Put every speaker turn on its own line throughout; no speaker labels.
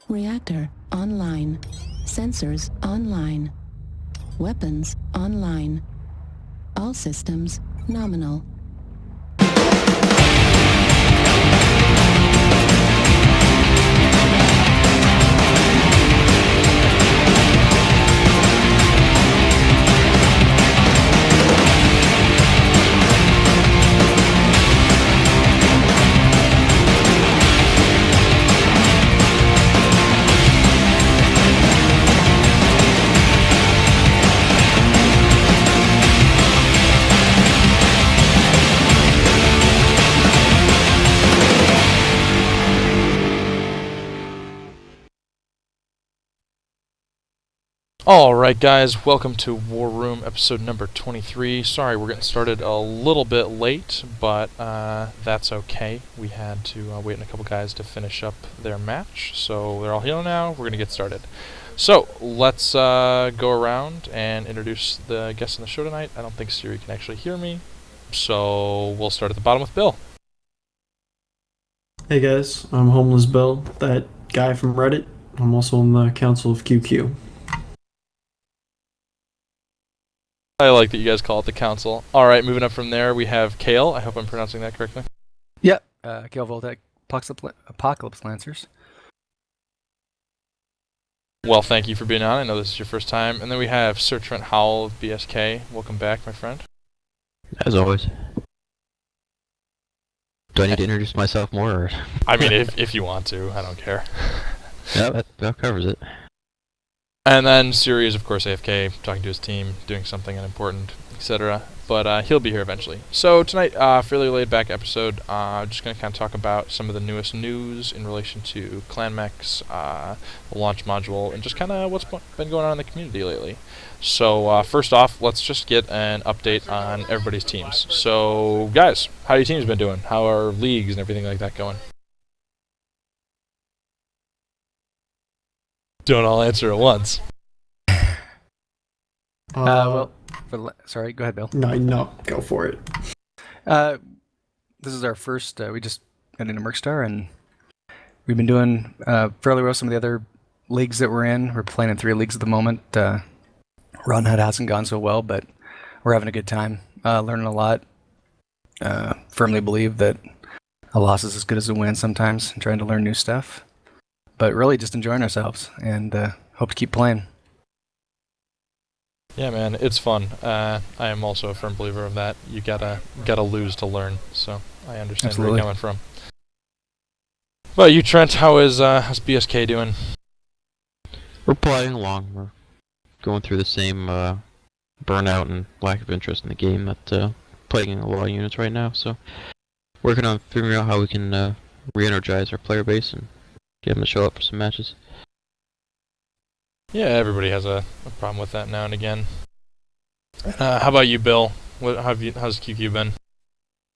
Reactor online. Sensors online. Weapons online. All systems nominal.
Alright guys, welcome to War Room episode number 23. Sorry we're getting started a little bit late, but that's okay. We had to wait on a couple guys to finish up their match, so they're all healing now. We're going to get started. So, let's go around and introduce the guests on the show tonight. I don't think Siri can actually hear me, so we'll start at the bottom with Bill.
Hey guys, I'm Homeless Bill, that guy from Reddit. I'm also on the Council of QQ.
I like that you guys call it the council. Alright, moving up from there, we have Kale. I hope I'm pronouncing that correctly.
Yep, Kale Voltek, Apocalypse Lancers.
Well, thank you for being on. I know this is your first time. And then we have Sir Trent Howell of BSK. Welcome back, my friend.
As always. Do I need to introduce myself more? Or?
I mean, if you want to. I don't care.
Yeah, that covers it.
And then Siri is, of course, AFK, talking to his team, doing something unimportant, etc. But he'll be here eventually. So tonight, fairly laid-back episode. Just going to kind of talk about some of the newest news in relation to Clan Mechs, the launch module, and just kind of what's been going on in the community lately. So first off, let's just get an update on everybody's teams. So guys, how your teams been doing? How are leagues and everything like that going? Don't all answer at once.
Sorry, go ahead, Bill.
No, go for it.
This is our first, we just got into Mercstar, and we've been doing fairly well. Some of the other leagues that we're in, we're playing in 3 leagues at the moment. Run Hunt hasn't gone so well, but we're having a good time, learning a lot. Firmly believe that a loss is as good as a win sometimes, and trying to learn new stuff. But really just enjoying ourselves, and hope to keep playing.
Yeah, man, it's fun. I am also a firm believer of that. You gotta lose to learn. So I understand where you're coming from. Well, you, Trent, how's BSK doing?
We're plodding along. We're going through the same burnout and lack of interest in the game that plaguing a lot of units right now. So working on figuring out how we can re-energize our player base and get them to show up for some matches.
Yeah, everybody has a problem with that now and again. How about you, Bill? How's QQ been?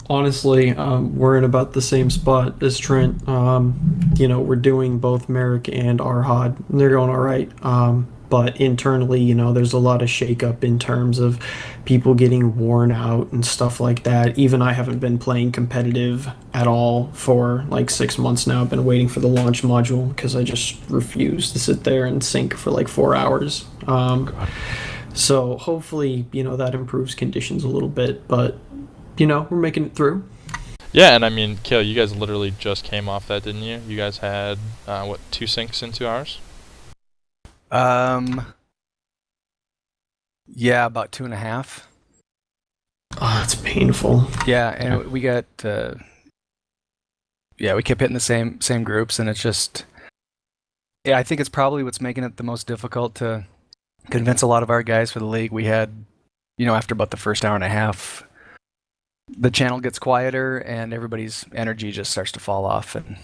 Honestly, we're in about the same spot as Trent. We're doing both Merrick and Arhad, and they're going all right. But internally, there's a lot of shakeup in terms of people getting worn out and stuff like that. Even I haven't been playing competitive at all for like 6 months now. I've been waiting for the launch module because I just refuse to sit there and sync for like 4 hours. So hopefully, that improves conditions a little bit. But, we're making it through.
Yeah, and I mean, Kale, you guys literally just came off that, didn't you? You guys had, 2 syncs in 2 hours?
Yeah, about 2.5.
Oh, it's painful.
Yeah, and we got, we kept hitting the same groups, and it's just, I think it's probably what's making it the most difficult to convince a lot of our guys for the league. We had, after about the first hour and a half, the channel gets quieter, and everybody's energy just starts to fall off, and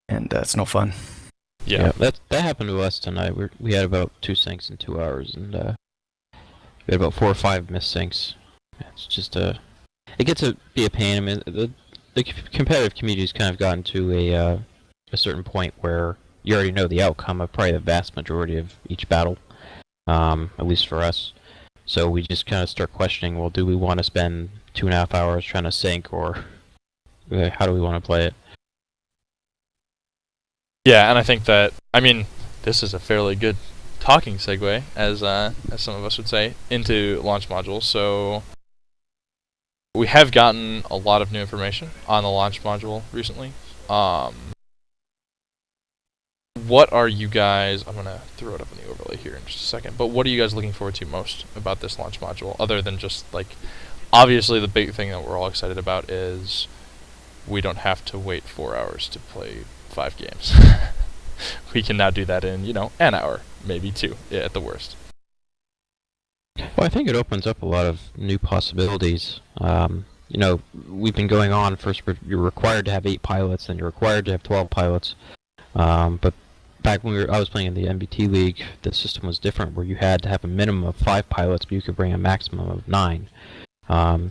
it's no fun.
Yeah,
that happened to us tonight. We had about 2 syncs in 2 hours, and we had about 4 or 5 missed syncs. It's just it gets to be a pain. I mean, the competitive community's kind of gotten to a certain point where you already know the outcome of probably the vast majority of each battle, at least for us. So we just kind of start questioning, well, do we want to spend 2.5 hours trying to sync, or how do we want to play it?
Yeah, and I think that, I mean, this is a fairly good talking segue, as some of us would say, into launch modules. So we have gotten a lot of new information on the launch module recently. What are you guys, I'm going to throw it up in the overlay here in just a second, but what are you guys looking forward to most about this launch module, other than just, like, obviously the big thing that we're all excited about is we don't have to wait 4 hours to play 5 games. We can now do that in, an hour, maybe 2, at the worst.
Well, I think it opens up a lot of new possibilities. We've been going on. First, you're required to have 8 pilots, then you're required to have 12 pilots. But back when I was playing in the MBT League, the system was different, where you had to have a minimum of 5 pilots, but you could bring a maximum of 9.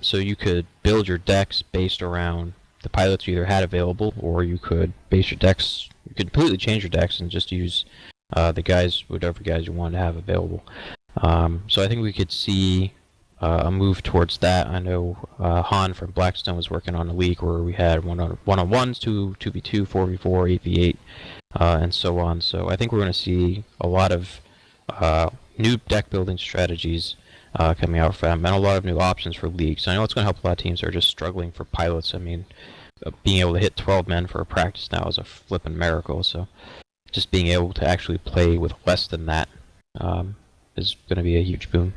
So you could build your decks based around the pilots you either had available, or you could base your decks. You could completely change your decks and just use whatever guys you wanted to have available. So I think we could see a move towards that. I know Han from Blackstone was working on a league where we had one-on-ones, 2v2, 4v4, 8v8, and so on. So I think we're going to see a lot of new deck building strategies coming out from them, and a lot of new options for leagues. I know it's going to help a lot of teams that are just struggling for pilots. I mean, being able to hit 12 men for a practice now is a flippin' miracle. So just being able to actually play with less than that is going to be a huge boon.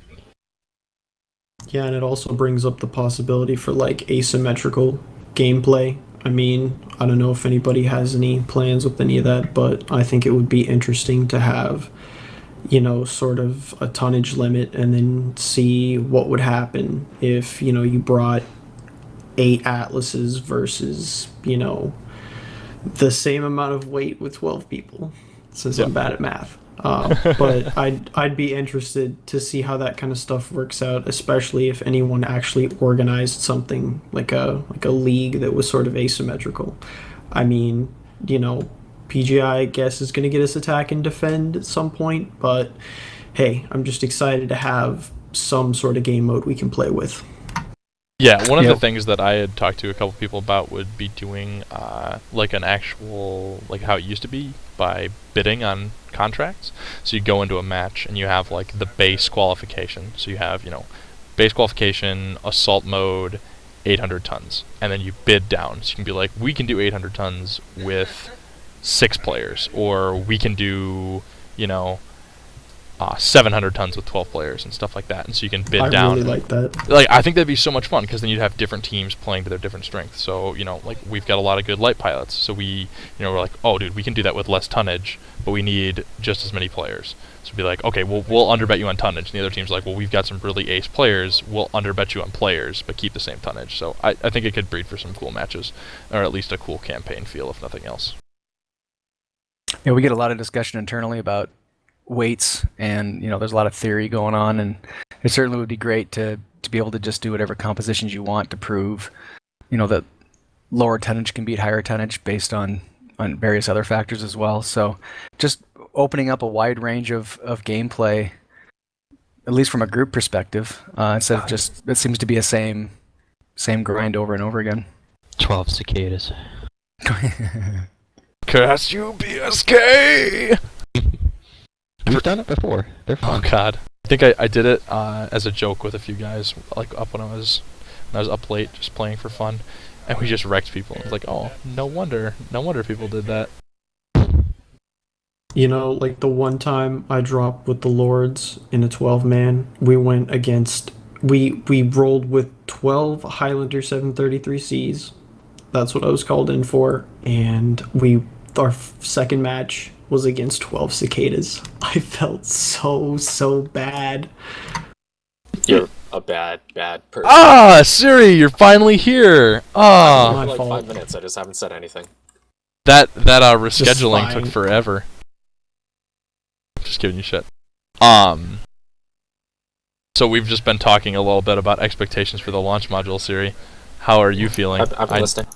Yeah, and it also brings up the possibility for like asymmetrical gameplay. I mean, I don't know if anybody has any plans with any of that, but I think it would be interesting to have, sort of a tonnage limit and then see what would happen if, you brought 8 Atlases versus, the same amount of weight with 12 people, since I'm bad at math. But I'd be interested to see how that kind of stuff works out, especially if anyone actually organized something like a league that was sort of asymmetrical. I mean, PGI, I guess, is going to get us attack and defend at some point, but hey, I'm just excited to have some sort of game mode we can play with.
Yeah, one of the things that I had talked to a couple people about would be doing like an actual, like how it used to be, by bidding on contracts. So you go into a match and you have like the base qualification. So you have, base qualification, assault mode, 800 tons. And then you bid down. So you can be like, we can do 800 tons with 6 players. Or we can do, 700 tons with 12 players and stuff like that, and so you can bid down.
I really like that.
Like, I think that'd be so much fun, because then you'd have different teams playing to their different strengths. So, like, we've got a lot of good light pilots, so we're like, oh, dude, we can do that with less tonnage, but we need just as many players. So it'd be like, okay, we'll underbet you on tonnage, and the other team's like, well, we've got some really ace players, we'll underbet you on players, but keep the same tonnage. So I think it could breed for some cool matches, or at least a cool campaign feel, if nothing else.
Yeah, we get a lot of discussion internally about weights, and there's a lot of theory going on, and it certainly would be great to be able to just do whatever compositions you want to prove that lower tonnage can beat higher tonnage based on various other factors as well. So just opening up a wide range of gameplay, at least from a group perspective, instead of just, it seems to be a same grind over and over again.
12 cicadas.
BSK!
We've done it before. They're fun.
Oh god, I think I did it as a joke with a few guys, like up when I was up late, just playing for fun, and we just wrecked people. It was like, oh, no wonder people did that.
Like the one time I dropped with the Lords in a 12-man, we went against, we rolled with 12 Highlander 733Cs. That's what I was called in for, and our second match was against 12 cicadas. I felt so bad.
You're a bad person.
Ah, Siri, you're finally here. Ah,
My
For like
fault.
5 minutes, I just haven't said anything.
that rescheduling
fine.
took forever. Just giving you shit. So we've just been talking a little bit about expectations for the launch module, Siri. How are you feeling?
I've been listening.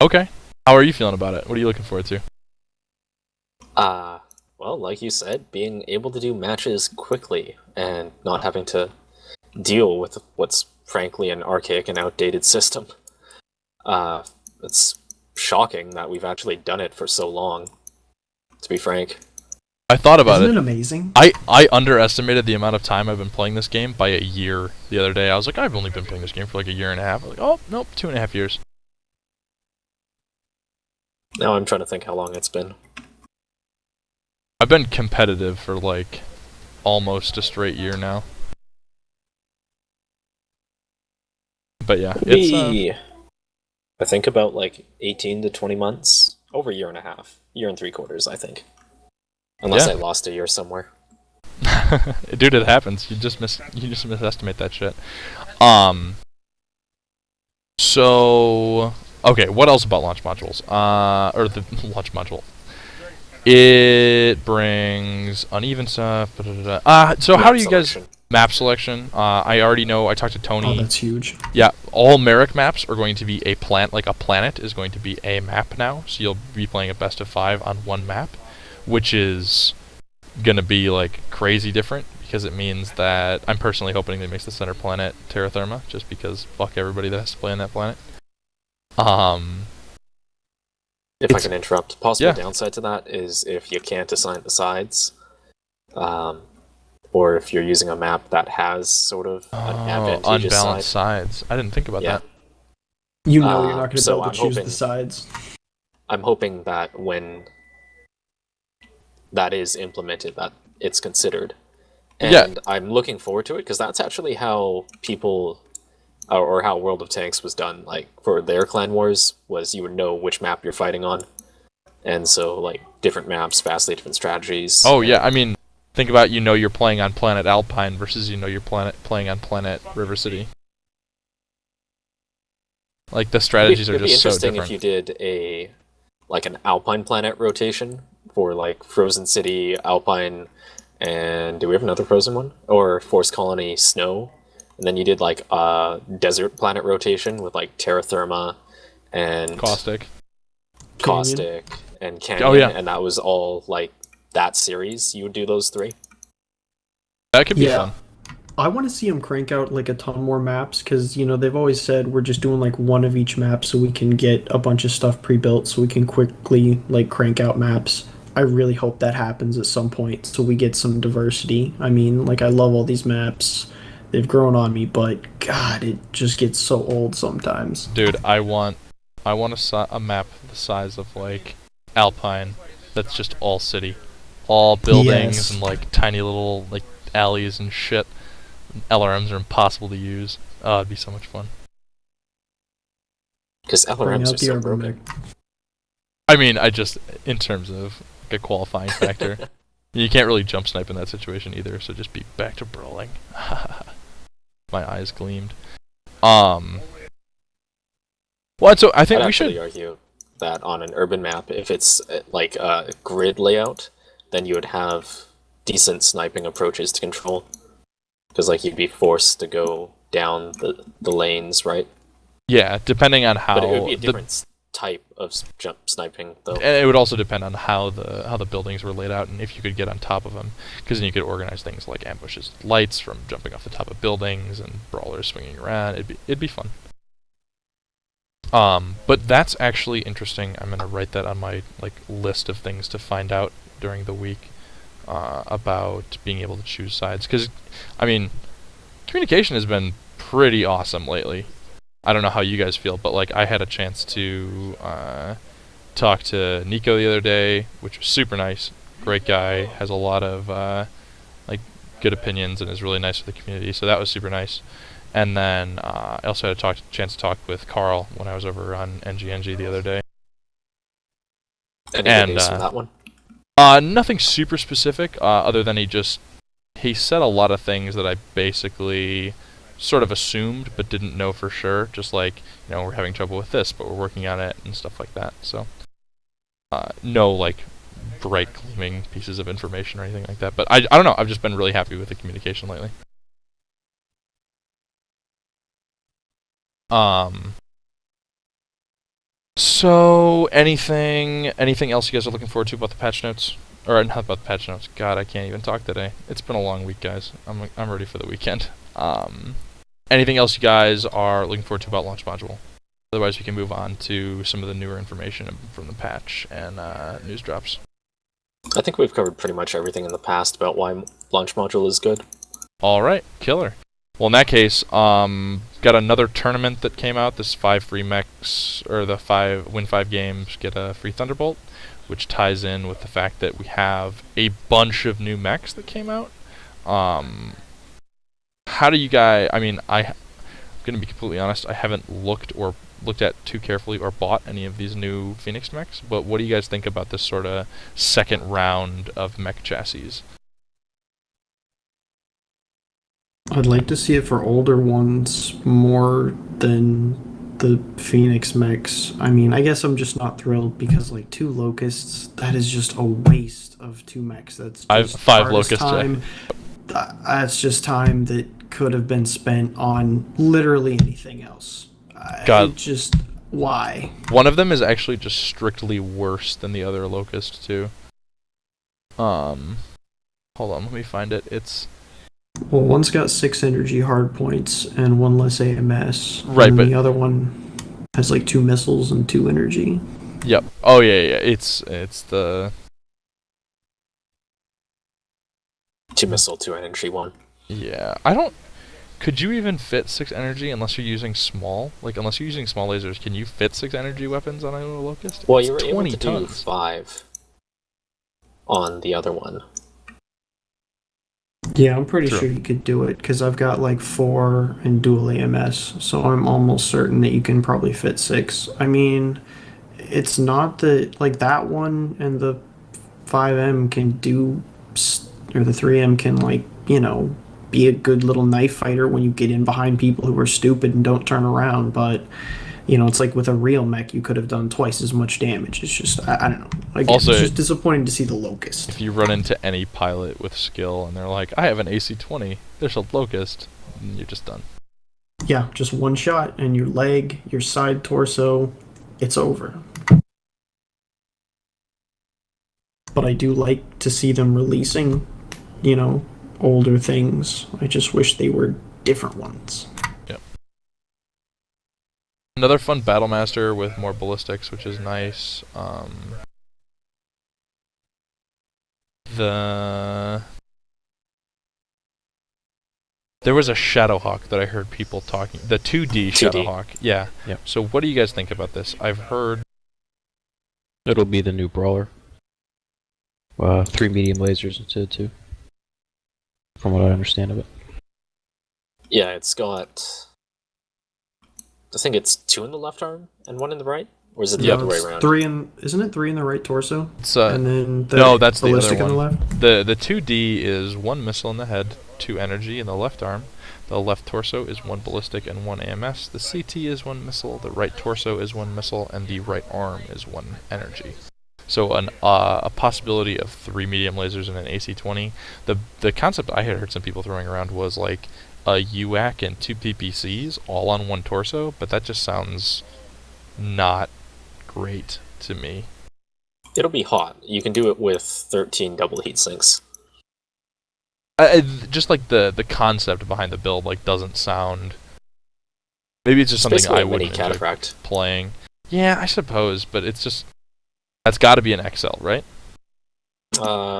Okay. How are you feeling about it? What are you looking forward to?
Well, like you said, being able to do matches quickly and not having to deal with what's frankly an archaic and outdated system. It's shocking that we've actually done it for so long. to be frank.
I thought about
Isn't
it.
it amazing?
I underestimated the amount of time I've been playing this game by a year the other day. I was like, I've only been playing this game for like a year and a half. I was like, oh, nope, 2.5 years.
Now I'm trying to think how long it's been.
I've been competitive for like almost a straight year now. But yeah, it's
Maybe, I think about like 18 to 20 months. Over a year and a half. Year and 3/4, I think. Unless
Yeah.
I lost a year somewhere.
dude, it happens. You just misestimate that shit. So okay, what else about launch modules? Or the launch module. It brings uneven stuff. So how do you guys map selection? I already know. I talked to Tony.
Oh, that's huge.
Yeah, all Merrick maps are going to be a like a planet is going to be a map now. So you'll be playing a best of 5 on one map, which is gonna be like crazy different because it means that I'm personally hoping they makes the center planet Terra Therma, just because fuck everybody that has to play on that planet.
If I
It's-
can interrupt, possible
yeah.
downside to that is if you can't assign the sides, or if you're using a map that has sort of an advantageous
unbalanced
side.
sides. I didn't think about
Yeah.
that.
You know you're not going to
so
be able
I'm
to choose
hoping-
the sides.
I'm hoping that when that is implemented, that it's considered. And
Yeah.
I'm looking forward to it, because that's actually how people, or how World of Tanks was done, like, for their Clan Wars, was you would know which map you're fighting on. And so, like, different maps, vastly different strategies.
Oh yeah, I mean, think about you're playing on planet Alpine versus you're playing on planet River City. Like the strategies
It'd
are
be
just so
interesting
different.
if you did an Alpine planet rotation for like Frozen City, Alpine, and do we have another Frozen one? Or Force Colony Snow, and then you did like a desert planet rotation with like Terra Therma and
Caustic.
Caustic and Canyon,
Oh, yeah.
and that was all like that series. You would do those 3.
That could be
Yeah.
fun.
I want to see them crank out like a ton more maps because they've always said we're just doing like one of each map so we can get a bunch of stuff pre-built so we can quickly like crank out maps. I really hope that happens at some point so we get some diversity. I mean, like I love all these maps. They've grown on me, but God, it just gets so old sometimes.
Dude, I want a map the size of like Alpine that's just all city. All buildings
Yes.
and like tiny little like alleys and shit. LRMs are impossible to use. Oh, it'd be so much fun.
Because
Bring
LRMs are
out the
so
urban
broken.
mech.
I mean, in terms of like a qualifying factor. You can't really jump snipe in that situation either, so just be back to brawling. My eyes gleamed. Well, so I think
I'd
we
actually
should.
argue that on an urban map, if it's like a grid layout, then you would have decent sniping approaches to control. Because like you'd be forced to go down the lanes, right?
Yeah, depending on how.
But it would be a different type of jump sniping, though.
And it would also depend on how the buildings were laid out and if you could get on top of them, because then you could organize things like ambushes, lights from jumping off the top of buildings, and brawlers swinging around. It'd be fun. But that's actually interesting. I'm gonna write that on my list of things to find out during the week about being able to choose sides. Because, I mean, communication has been pretty awesome lately. I don't know how you guys feel, but I had a chance to talk to Nico the other day, which was super nice. Great guy, has a lot of good opinions, and is really nice with the community. So that was super nice. And then I also had a chance to talk with Carl when I was over on NGNG the other day.
Any good news from that one?
Nothing super specific, other than he said a lot of things that I basically sort of assumed but didn't know for sure. Just we're having trouble with this, but we're working on it and stuff like that. So, no bright gleaming pieces of information or anything like that. But I don't know. I've just been really happy with the communication lately. So anything else you guys are looking forward to about the patch notes? Or not about the patch notes. God, I can't even talk today. It's been a long week, guys. I'm ready for the weekend. Anything else you guys are looking forward to about launch module? Otherwise, we can move on to some of the newer information from the patch and news drops.
I think we've covered pretty much everything in the past about why launch module is good.
All right, killer. Well, in that case, got another tournament that came out. This 5 free mechs, or the 5 games get a free Thunderbolt, which ties in with the fact that we have a bunch of new mechs that came out. How do you guys? I mean, I'm gonna be completely honest. I haven't looked at too carefully or bought any of these new Phoenix mechs. But what do you guys think about this sort of second round of mech chassis?
I'd like to see it for older ones more than the Phoenix mechs. I mean, I guess I'm just not thrilled because like 2 locusts, that is just a waste of 2 mechs. That's just
I have 5
artist
locusts.
time. That's just time that could have been spent on literally anything else.
God.
Just why?
One of them is actually just strictly worse than the other locust too. Hold on, let me find it. It's
Well, one's got 6 energy hard points and 1 less AMS.
Right,
and
but
the other one has like 2 missiles and 2 energy.
Yep. Oh yeah. It's the
2 missile, 2 energy, 1.
yeah. Could you even fit 6 energy unless you're using small? Like unless you're using small lasers, can you fit 6 energy weapons on a locust?
Well,
It's
you were able
20
to do
tons.
5 on the other one.
Yeah, I'm pretty
True.
sure you could do it because I've got like 4 and dual AMS, so I'm almost certain that you can probably fit 6. I mean, it's not that like that one and the 5M can do, or the 3M can like, you know, be a good little knife fighter when you get in behind people who are stupid and don't turn around, but you know, it's like with a real mech, you could have done twice as much damage. It's just, I don't know. Again,
Also,
it's just disappointing to see the locust.
If you run into any pilot with skill and they're like, I have an AC-20, there's a locust, and you're just done.
Yeah, just one shot, and your leg, your side torso, it's over. But I do like to see them releasing, you know, older things. I just wish they were different ones.
Another fun Battlemaster with more ballistics, which is nice. There was a Shadowhawk that I heard people talking. The 2D
2D.
Shadowhawk. Yeah.
Yep.
So what do you guys think about this? I've heard
It'll be the new brawler. 3 medium lasers instead of 2. From what I understand of it.
Yeah, it's got... I think it's 2 in the left arm and 1 in the right? Or is it the
Yeah,
other way
it's
around?
3 in, isn't it 3 in the right torso?
it's
And then the
no, that's the other
ballistic on the
one.
left?
The 2D is 1 missile in the head, 2 energy in the left arm. The left torso is 1 ballistic and 1 AMS. The CT is 1 missile. The right torso is 1 missile, and the right arm is 1 energy. So a possibility of 3 medium lasers and an AC-20. The concept I had heard some people throwing around was like a UAC and 2 PPCs all on 1 torso, but that just sounds not great to me.
It'll be hot. You can do it with 13 double heat sinks.
Just like the concept behind the build like doesn't sound. Maybe it's just something
Basically
I
a mini
wouldn't enjoy
cataphract.
playing. Yeah, I suppose, but it's just that's got to be an XL, right?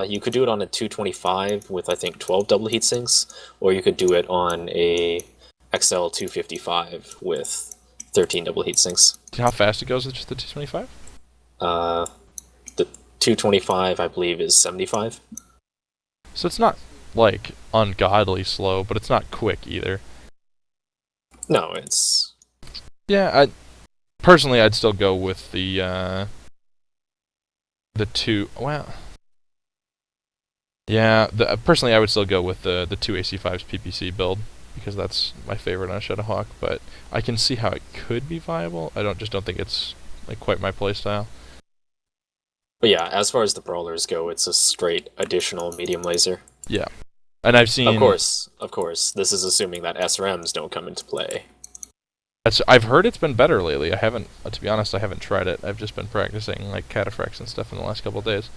You could do it on a 225 with I think 12 double heat sinks, or you could do it on a XL 255 with 13 double heat sinks.
Do you know how fast it goes with just the 225?
The 225 I believe is 75.
So it's not like ungodly slow, but it's not quick either.
No, it's
Yeah, personally I'd still go with the 2. Well, yeah, personally I would still go with the 2 AC5's PPC build because that's my favorite on Shadowhawk. But I can see how it could be viable. I don't think it's like quite my playstyle.
But yeah, as far as the brawlers go, it's a straight additional medium laser.
Yeah, and I've seen.
Of course, this is assuming that SRMs don't come into play.
I've heard it's been better lately. I haven't, to be honest, I haven't tried it. I've just been practicing like cataphracts and stuff in the last couple of days.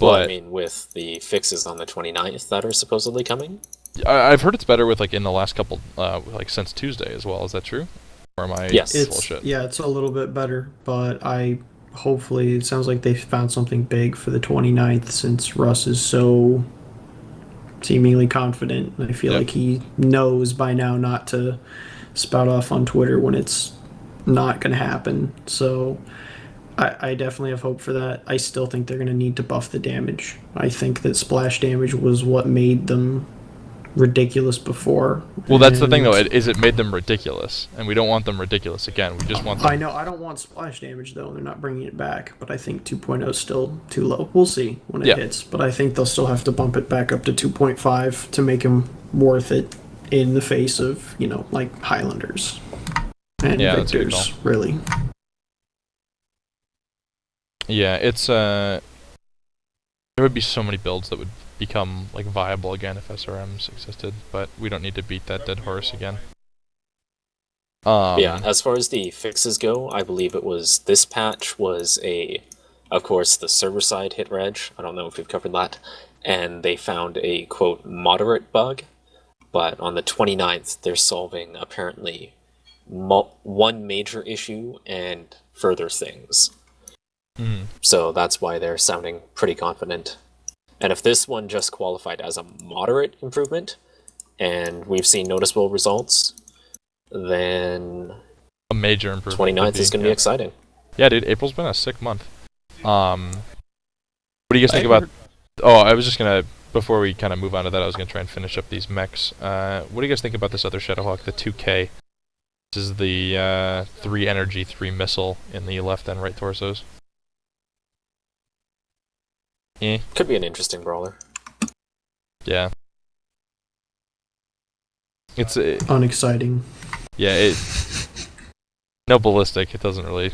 But
Well, I mean, with the fixes on the 29th that are supposedly coming.
I've heard it's better with like in the last couple, like since Tuesday as well. Is that true? Or am I
Yes.
It's
bullshit?
yeah, it's a little bit better, but I hopefully, it sounds like they found something big for the 29th since Russ is so seemingly confident. I feel
Yep.
like he knows by now not to spout off on Twitter when it's not going to happen. So I definitely have hope for that. I still think they're going to need to buff the damage. I think that splash damage was what made them ridiculous before.
Well, that's the thing, though.
and
It made them ridiculous, and we don't want them ridiculous again. We just want them.
I know I don't want splash damage though. They're not bringing it back, but I think 2.0 is still too low. We'll see when it
Yeah.
hits, but I think they'll still have to bump it back up to 2.5 to make him worth it in the face of, like Highlanders and
Yeah, that's a good
Victors, really.
Yeah, it's there would be so many builds that would become like viable again if SRMs existed, but we don't need to beat that dead horse again.
Yeah, as far as the fixes go, I believe it was this patch was of course, the server-side hit reg. I don't know if we've covered that. And they found a, quote, moderate bug. But on the 29th, they're solving, apparently, one major issue and further things.
Mhm.
So that's why they're sounding pretty confident. And if this one just qualified as a moderate improvement, and we've seen noticeable results, then
A major improvement.
29th is going to be
yeah.
exciting.
Yeah, dude, April's been a sick month. What do you guys think about? Oh, I was just gonna, before we kind of move on to that, I was gonna try and finish up these mechs. What do you guys think about this other Shadowhawk, the 2K? This is the 3 energy, 3 missile in the left and right torsos.
Could be an interesting brawler.
Yeah. It's
Unexciting.
yeah, no ballistic. It doesn't really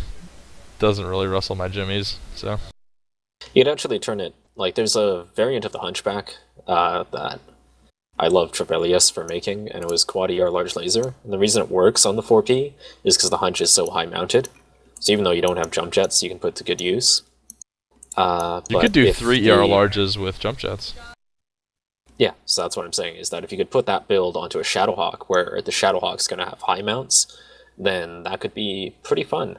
rustle my jimmies. So
You'd actually turn it, like, there's a variant of the Hunchback that I love Trevelius for making, and it was quad ER large laser. And the reason it works on the 4P is because the Hunch is so high mounted. So even though you don't have jump jets, you can put to good use.
you could do 3 ER larges with jump jets.
Yeah, so that's what I'm saying, is that if you could put that build onto a Shadowhawk, where the Shadowhawk's going to have high mounts, then that could be pretty fun.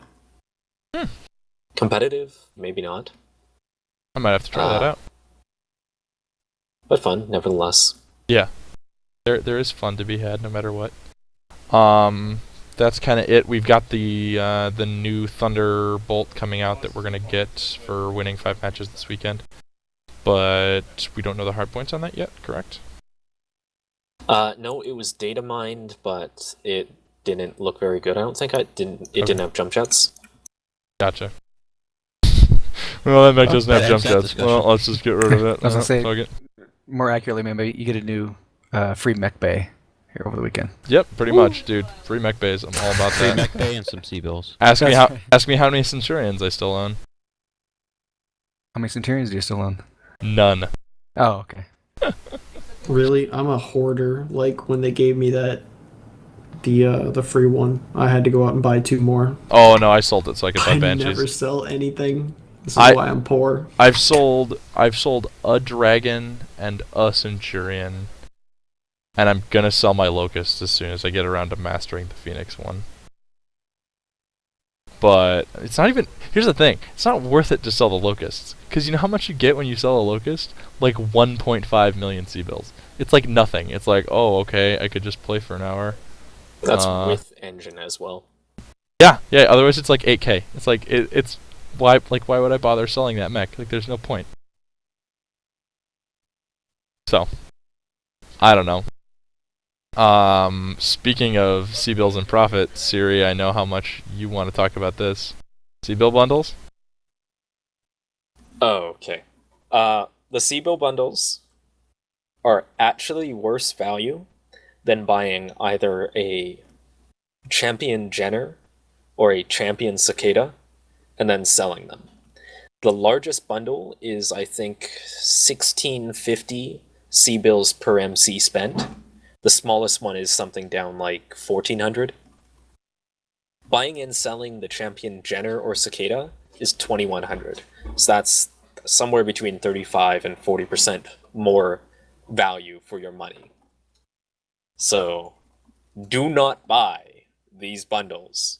Competitive, maybe not.
I might have to try that out.
But fun, nevertheless.
Yeah, there is fun to be had no matter what. That's kind of it. We've got the new Thunderbolt coming out that we're gonna get for winning 5 matches this weekend, but we don't know the hard points on that yet. Correct?
No, it was data mined, but it didn't look very good. I don't think it didn't have jump jets.
Gotcha. Well, that mech doesn't have
that
jump
ends that
jets. Well, let's just get rid of it.
I was gonna say-
Fuck it.
More accurately, maybe you get a new free mech bay here over the weekend.
Yep, pretty much, dude. Free mech bays. I'm all about
Free
that.
mech bay and some C-bills.
Ask me
That's
how many Centurions I still own.
How many Centurions do you still own?
None.
Oh, okay.
Really, I'm a hoarder. Like when they gave me the free one, I had to go out and buy 2 more.
Oh no, I sold it so I could buy
I
banshees.
never sell anything. This is
I-
why I'm poor.
I've sold a dragon and a centurion, and I'm gonna sell my locust as soon as I get around to mastering the Phoenix one. But it's not even. Here's the thing: it's not worth it to sell the locusts, because you know how much you get when you sell a locust? Like 1.5 million C-bills. It's like nothing. It's like, oh, okay, I could just play for an hour.
That's with engine as well.
Yeah. Otherwise, it's like 8K. It's like it's why would I bother selling that mech? Like, there's no point. So, I don't know. Speaking of C-bills and profit, Siri, I know how much you want to talk about this. C-bill bundles?
Oh, okay. The C-bill bundles are actually worse value than buying either a champion Jenner or a champion Cicada and then selling them. The largest bundle is, I think, 1650 C-bills per MC spent. The smallest one is something down like 1400. Buying and selling the champion Jenner or Cicada is 2100. So that's somewhere between 35 and 40% more value for your money. So do not buy these bundles.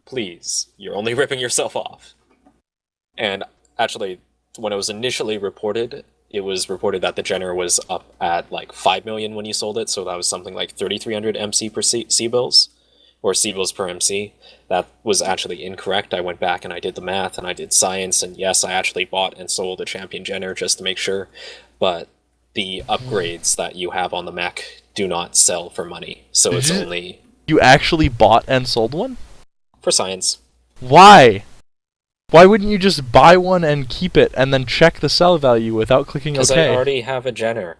Please, you're only ripping yourself off. And actually, when it was initially reported, it was reported that the Jenner was up at like 5 million when you sold it, so that was something like 3,300 MC per C-bills, or C-bills per MC. That was actually incorrect. I went back and I did the math and I did science, and yes, I actually bought and sold a Champion Jenner just to make sure, but the upgrades that you have on the mech do not sell for money, so it's only
You actually bought and sold one?
for science.
Why? Why wouldn't you just buy one and keep it and then check the sell value without clicking
Because
OK?
I already have a Jenner.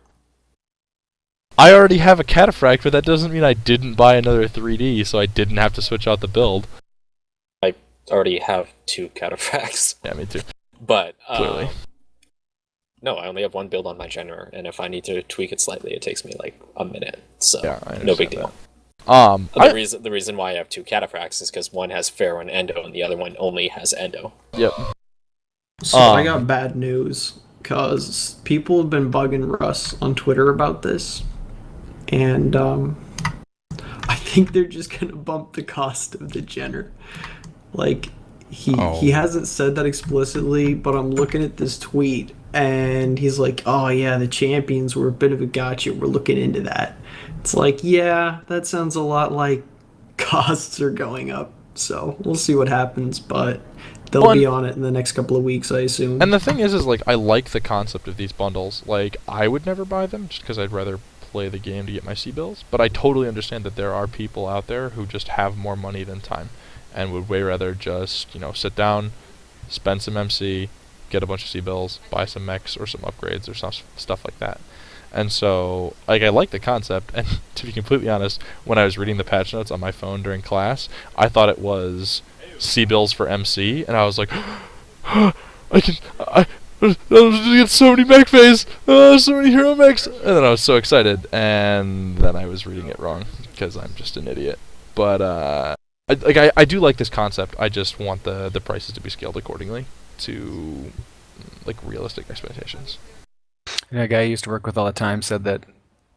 I already have a Cataphract, but that doesn't mean I didn't buy another 3D, so I didn't have to switch out the build.
I already have 2 Cataphracts.
Yeah, me too.
But,
Clearly.
no, I only have 1 build on my Jenner, and if I need to tweak it slightly, it takes me like a minute. So,
Yeah, I
no big
understand
deal.
that.
The reason why I have 2 Cataphracts is because one has Pharaoh and Endo, and the other one only has Endo.
Yep.
So I got bad news because people have been bugging Russ on Twitter about this, and I think they're just gonna bump the cost of the Jenner. Like he hasn't said that explicitly, but I'm looking at this tweet and he's like, "Oh yeah, the champions were a bit of a gotcha. We're looking into that." It's like, yeah, that sounds a lot like costs are going up. So we'll see what happens, but they'll be on it in the next couple of weeks, I assume.
And the thing is like, I like the concept of these bundles. Like, I would never buy them just because I'd rather play the game to get my C-bills, but I totally understand that there are people out there who just have more money than time and would way rather just, sit down, spend some MC, get a bunch of C-bills, buy some mechs or some upgrades or stuff like that. And so, like, I like the concept, and to be completely honest, when I was reading the patch notes on my phone during class, I thought it was C-bills for MC, and I was like, I'll get so many mech phase, so many hero mechs, and then I was so excited, and then I was reading it wrong, because I'm just an idiot. But, I do like this concept, I just want the prices to be scaled accordingly to, like, realistic expectations.
Yeah, a guy I used to work with all the time said that,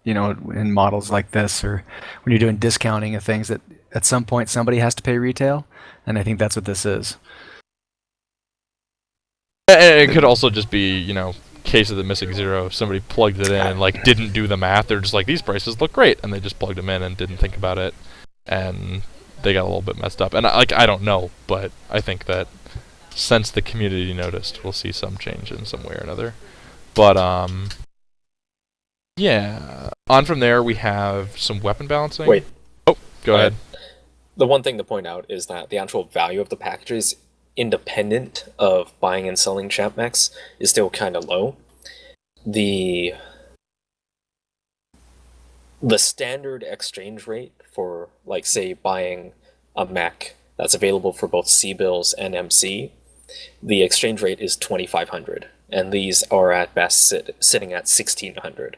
in models like this, or when you're doing discounting of things, that at some point somebody has to pay retail, and I think that's what this is.
And it could also just be, case of the missing zero. If somebody plugged it in and, like, didn't do the math, they're just like, these prices look great, and they just plugged them in and didn't think about it, and they got a little bit messed up. And, I don't know, but I think that since the community noticed, we'll see some change in some way or another. But, yeah. On from there, we have some weapon balancing.
Wait.
Oh, go ahead.
The one thing to point out is that the actual value of the packages, independent of buying and selling champ mechs, is still kind of low. The standard exchange rate for, like, say, buying a mech that's available for both C-bills and MC, the exchange rate is 2,500, and these are at best sitting at 1,600.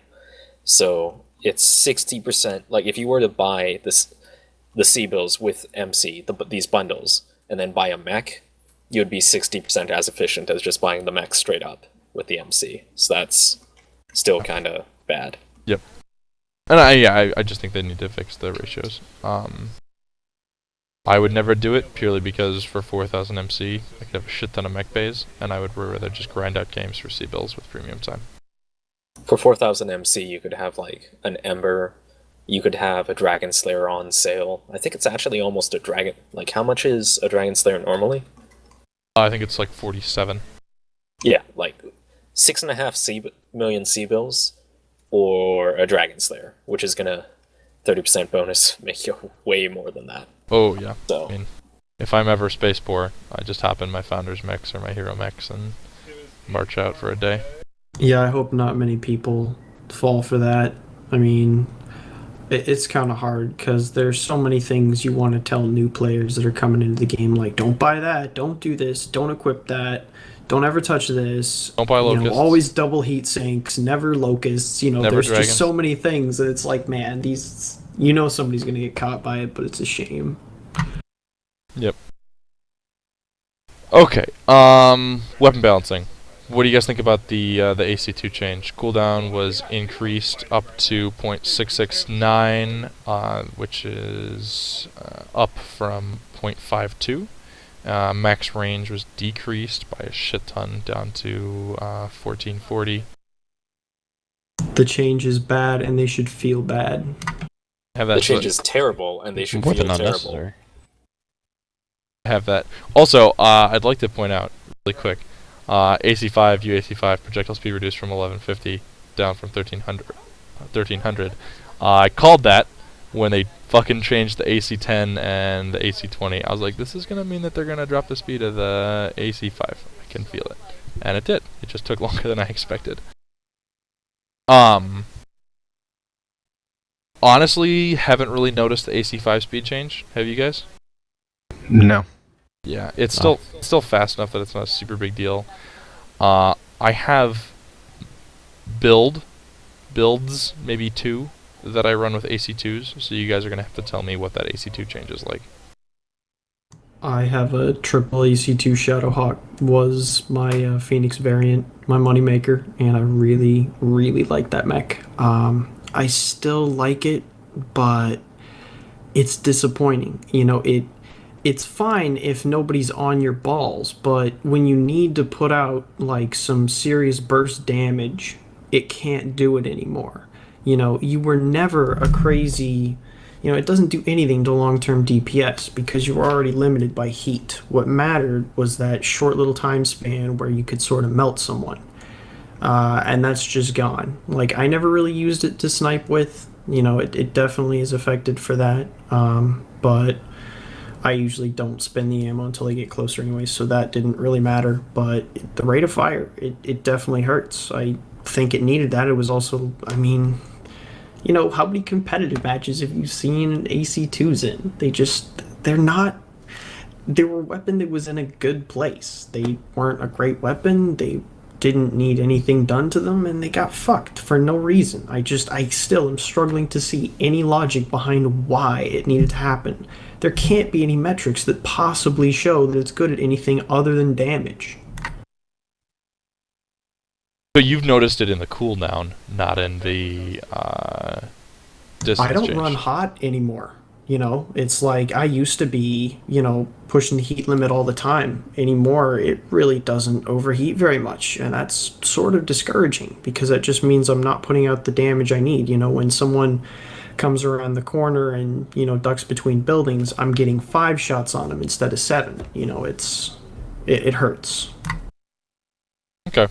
So it's 60%. Like, if you were to buy the C-bills with MC, these bundles, and then buy a mech, you'd be 60% as efficient as just buying the mech straight up with the MC. So that's still kind of bad.
Yep. And I just think they need to fix the ratios. I would never do it purely because for 4,000 MC, I could have a shit ton of mech bays, and I would rather just grind out games for C-bills with premium time.
For 4,000 MC, you could have, like, an Ember. You could have a Dragon Slayer on sale. I think it's actually almost a Dragon... Like, how much is a Dragon Slayer normally?
I think it's like 47.
Yeah, like 6.5 million C-bills or a Dragon Slayer, which is gonna 30% bonus make you way more than that.
Oh, yeah.
So,
I mean, if I'm ever space poor, I just hop in my Founders mechs or my Hero mechs and march out for a day.
Yeah, I hope not many people fall for that. I mean, it's kind of hard because there's so many things you want to tell new players that are coming into the game, like, don't buy that, don't do this, don't equip that, don't ever touch this.
Don't buy locusts.
Always double heat sinks, never locusts.
Never
There's
dragons.
just so many things that it's like, man, these, somebody's going to get caught by it, but it's a shame.
Yep. Okay. Weapon balancing. What do you guys think about the AC2 change? Cooldown was increased up to 0.669, which is up from 0.52. Max range was decreased by a shit ton down to 1440.
The change is bad, and they should feel bad.
Have
The
that.
change is terrible, and they should
More
feel
than
terrible.
unnecessary.
Have that. Also, I'd like to point out really quick. AC5, UAC5 projectile speed reduced from 1150 down from 1300. I called that when they fucking changed the AC10 and the AC20. I was like, this is gonna mean that they're gonna drop the speed of the AC5. I can feel it, and it did. It just took longer than I expected. Honestly, haven't really noticed the AC5 speed change. Have you guys?
No.
Yeah, it's still fast enough that it's not a super big deal. I have builds, maybe 2, that I run with AC2s, so you guys are gonna have to tell me what that AC2 change is like.
I have a triple AC2 Shadowhawk, was my Phoenix variant, my moneymaker, and I really, really like that mech. I still like it, but it's disappointing. You know, it's fine if nobody's on your balls, but when you need to put out like some serious burst damage, it can't do it anymore. You know, you were never a crazy, you know, it doesn't do anything to long-term DPS because you were already limited by heat. What mattered was that short little time span where you could sort of melt someone. And that's just gone. Like, I never really used it to snipe with. You know, it definitely is affected for that. But I usually don't spend the ammo until I get closer anyway, so that didn't really matter. But the rate of fire, it definitely hurts. I think it needed that. It was also, I mean, you know, how many competitive matches have you seen AC2s in? They're not, they were a weapon that was in a good place. They weren't a great weapon. They didn't need anything done to them, and they got fucked for no reason. I still am struggling to see any logic behind why it needed to happen. There can't be any metrics that possibly show that it's good at anything other than damage.
So you've noticed it in the cooldown, not in the distance
I don't
change.
run hot anymore. You know, it's like I used to be, you know, pushing the heat limit all the time. Anymore, it really doesn't overheat very much. And that's sort of discouraging because that just means I'm not putting out the damage I need. You know, when someone comes around the corner and, you know, ducks between buildings, I'm getting 5 shots on them instead of 7. You know, it hurts.
Okay.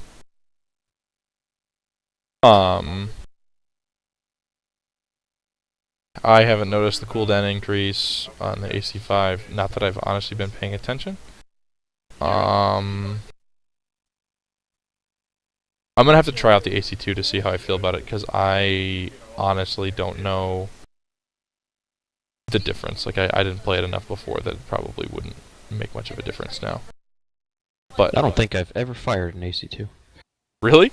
I haven't noticed the cooldown increase on the AC5. Not that I've honestly been paying attention. I'm gonna have to try out the AC2 to see how I feel about it, because I honestly don't know the difference. Like, I didn't play it enough before that it probably wouldn't make much of a difference now. But
I don't think I've ever fired an AC2.
really?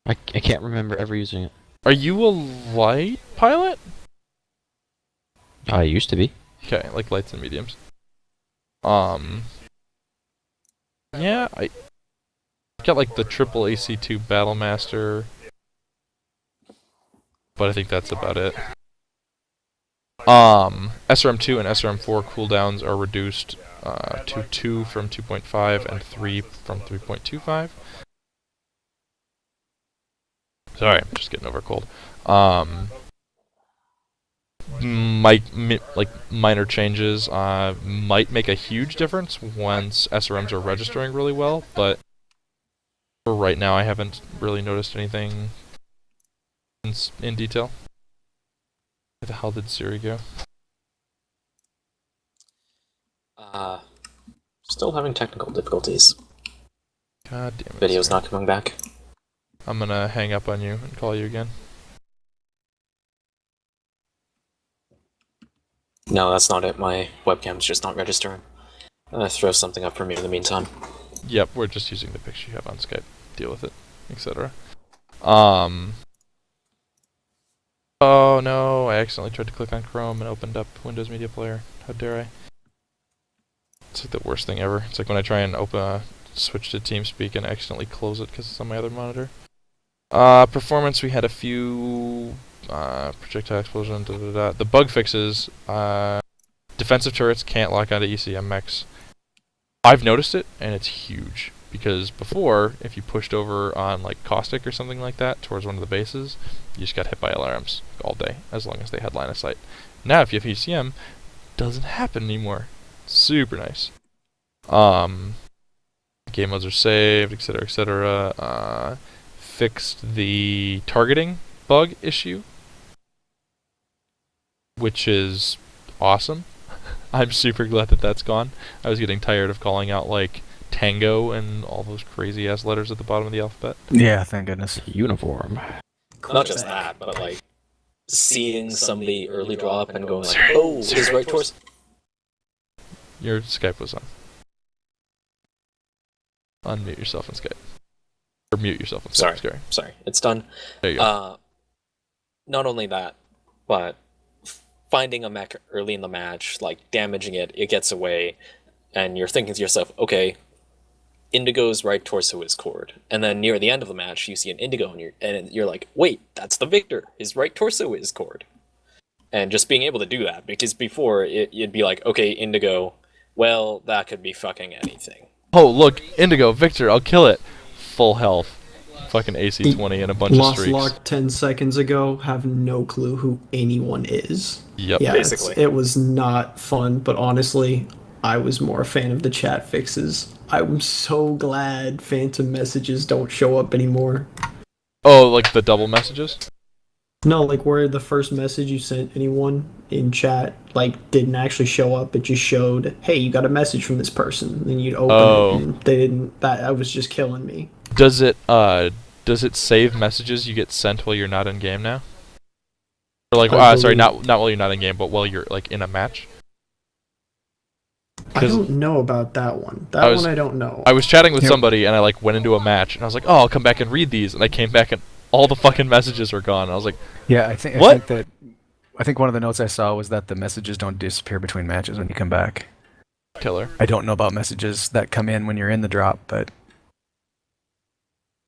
I can't remember ever using it.
Are you a light pilot?
I used to be.
Okay, like lights and mediums. Yeah, I got like the triple AC2 Battlemaster, but I think that's about it. SRM2 and SRM4 cooldowns are reduced to 2 from 2.5 and 3 from 3.25. Sorry, I'm just getting over a cold. Minor changes might make a huge difference once SRMs are registering really well, but for right now I haven't really noticed anything in detail. Where the hell did Siri go?
Still having technical difficulties.
God damn it.
Video's
Siri.
not coming back.
I'm gonna hang up on you and call you again.
No, that's not it. My webcam's just not registering. I'm gonna throw something up from you in the meantime.
Yep, we're just using the picture you have on Skype. Deal with it, etc. Oh no, I accidentally tried to click on Chrome and opened up Windows Media Player. How dare I? It's like the worst thing ever. It's like when I try and switch to TeamSpeak and accidentally close it because it's on my other monitor. Performance, we had a few projectile explosion, The bug fixes, defensive turrets can't lock onto ECM mechs. I've noticed it, and it's huge. Because before, if you pushed over on like Caustic or something like that towards one of the bases, you just got hit by LRMs all day, as long as they had line of sight. Now, if you have ECM, doesn't happen anymore. Super nice. Game modes are saved, etc., etc. Fixed the targeting bug issue, which is awesome. I'm super glad that that's gone. I was getting tired of calling out like Tango and all those crazy ass letters at the bottom of the alphabet.
Yeah, thank goodness.
Uniform.
Not just that, but like seeing somebody early draw up and going like, oh, his right torso.
Your Skype was on. Unmute yourself in Skype. Or mute yourself in Skype.
Sorry, it's done.
There you go.
Not only that, but finding a mech early in the match, like damaging it, it gets away, and you're thinking to yourself, okay, Indigo's right torso is cored. And then near the end of the match, you see an Indigo, and you're like, wait, that's the Victor. His right torso is cored. And just being able to do that, because before you'd be like, okay, Indigo, well, that could be fucking anything.
Oh, look, Indigo, Victor, I'll kill it. Full health. Fucking AC-20 and a bunch of
Lost
streaks.
lock 10 seconds ago, have no clue who anyone is.
Yep.
Yeah,
Basically.
it was not fun, but honestly, I was more a fan of the chat fixes. I'm so glad phantom messages don't show up anymore.
Oh, like the double messages?
No, like where the first message you sent anyone in chat like didn't actually show up. It just showed, hey, you got a message from this person. Then you'd open it and they didn't. That was just killing me.
Does it save messages you get sent while you're not in game now? Or like, sorry, not while you're not in game, but while you're like in a match.
I don't know about that one. That one I don't know.
I was chatting with somebody and I like went into a match and I was like, oh, I'll come back and read these, and I came back and all the fucking messages were gone. I was like,
Yeah, I think one of the notes I saw was that the messages don't disappear between matches when you come back.
killer.
I don't know about messages that come in when you're in the drop, but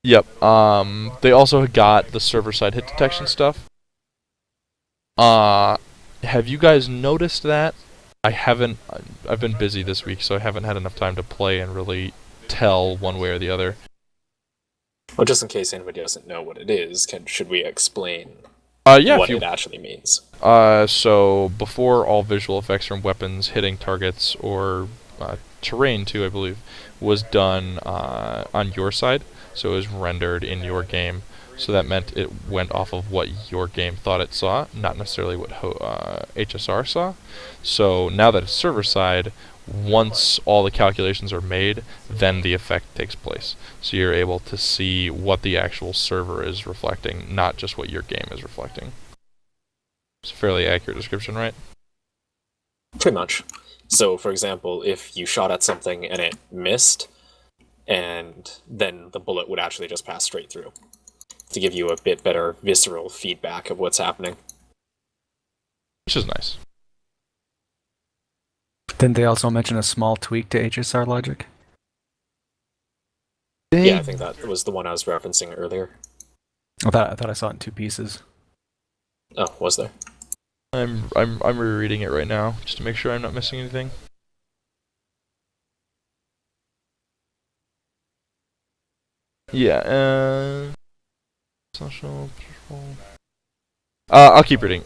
Yep. They also got the server-side hit detection stuff. Have you guys noticed that? I haven't. I've been busy this week, so I haven't had enough time to play and really tell one way or the other.
Well, just in case anybody doesn't know what it is, should we explain
Yeah,
what it actually means?
So before, all visual effects from weapons hitting targets or terrain too, I believe, was done on your side. So it was rendered in your game. So that meant it went off of what your game thought it saw, not necessarily what HSR saw. So now that it's server side, once all the calculations are made, then the effect takes place. So you're able to see what the actual server is reflecting, not just what your game is reflecting. It's a fairly accurate description, right?
Pretty much. So, for example, if you shot at something and it missed, and then the bullet would actually just pass straight through, to give you a bit better visceral feedback of what's happening.
Which is nice.
didn't they also mention a small tweak to HSR logic?
Yeah, I think that was the one I was referencing earlier.
I thought I saw it in two pieces.
Oh, was there?
I'm rereading it right now, just to make sure I'm not missing anything. Yeah, social patrol. I'll keep reading.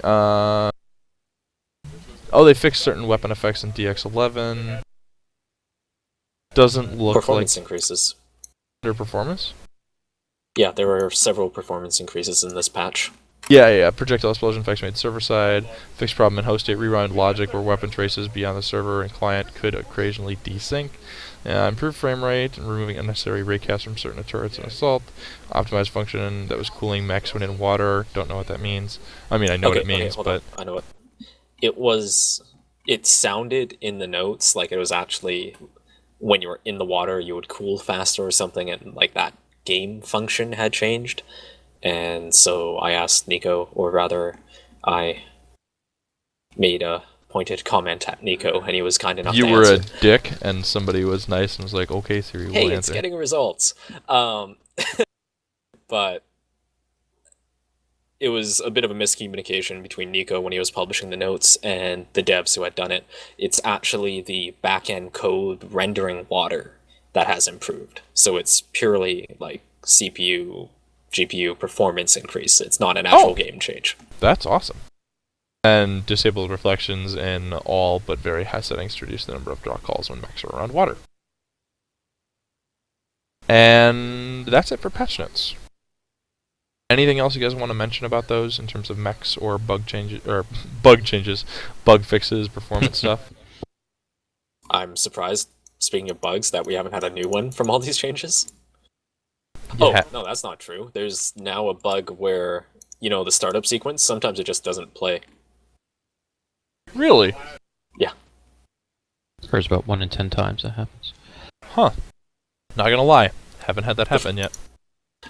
Oh, they fixed certain weapon effects in DX11. Doesn't look
Performance
like
increases.
their performance.
Yeah, there were several performance increases in this patch.
Yeah. Projectile explosion effects made server side. Fixed problem in host state rewind logic where weapon traces beyond the server and client could occasionally desync. Improved frame rate and removing unnecessary raycasts from certain turrets and assault. Optimized function that was cooling mechs when in water. Don't know what that means. I mean, I know what it means,
hold
but
on. I know what it was. It sounded in the notes like it was actually when you were in the water, you would cool faster or something, and like that game function had changed. And so I asked Nico, or rather, I made a pointed comment at Nico, and he was kind enough to
you were
answer.
a dick, and somebody was nice and was like, "Okay, Siri,
Hey,
we'll
it's
answer."
getting results. But it was a bit of a miscommunication between Nico when he was publishing the notes and the devs who had done it. It's actually the back-end code rendering water that has improved. So it's purely like CPU, GPU performance increase. It's not an actual game change.
That's awesome. And disable reflections in all but very high settings to reduce the number of draw calls when mechs are around water. And that's it for patch notes. Anything else you guys want to mention about those in terms of mechs or bug changes, bug fixes, performance stuff?
I'm surprised, speaking of bugs, that we haven't had a new one from all these changes.
Yeah.
Oh, no, that's not true. There's now a bug where, the startup sequence, sometimes it just doesn't play.
Really?
Yeah.
There's about 1 in 10 times that happens.
Huh. Not gonna lie, haven't had that happen yet.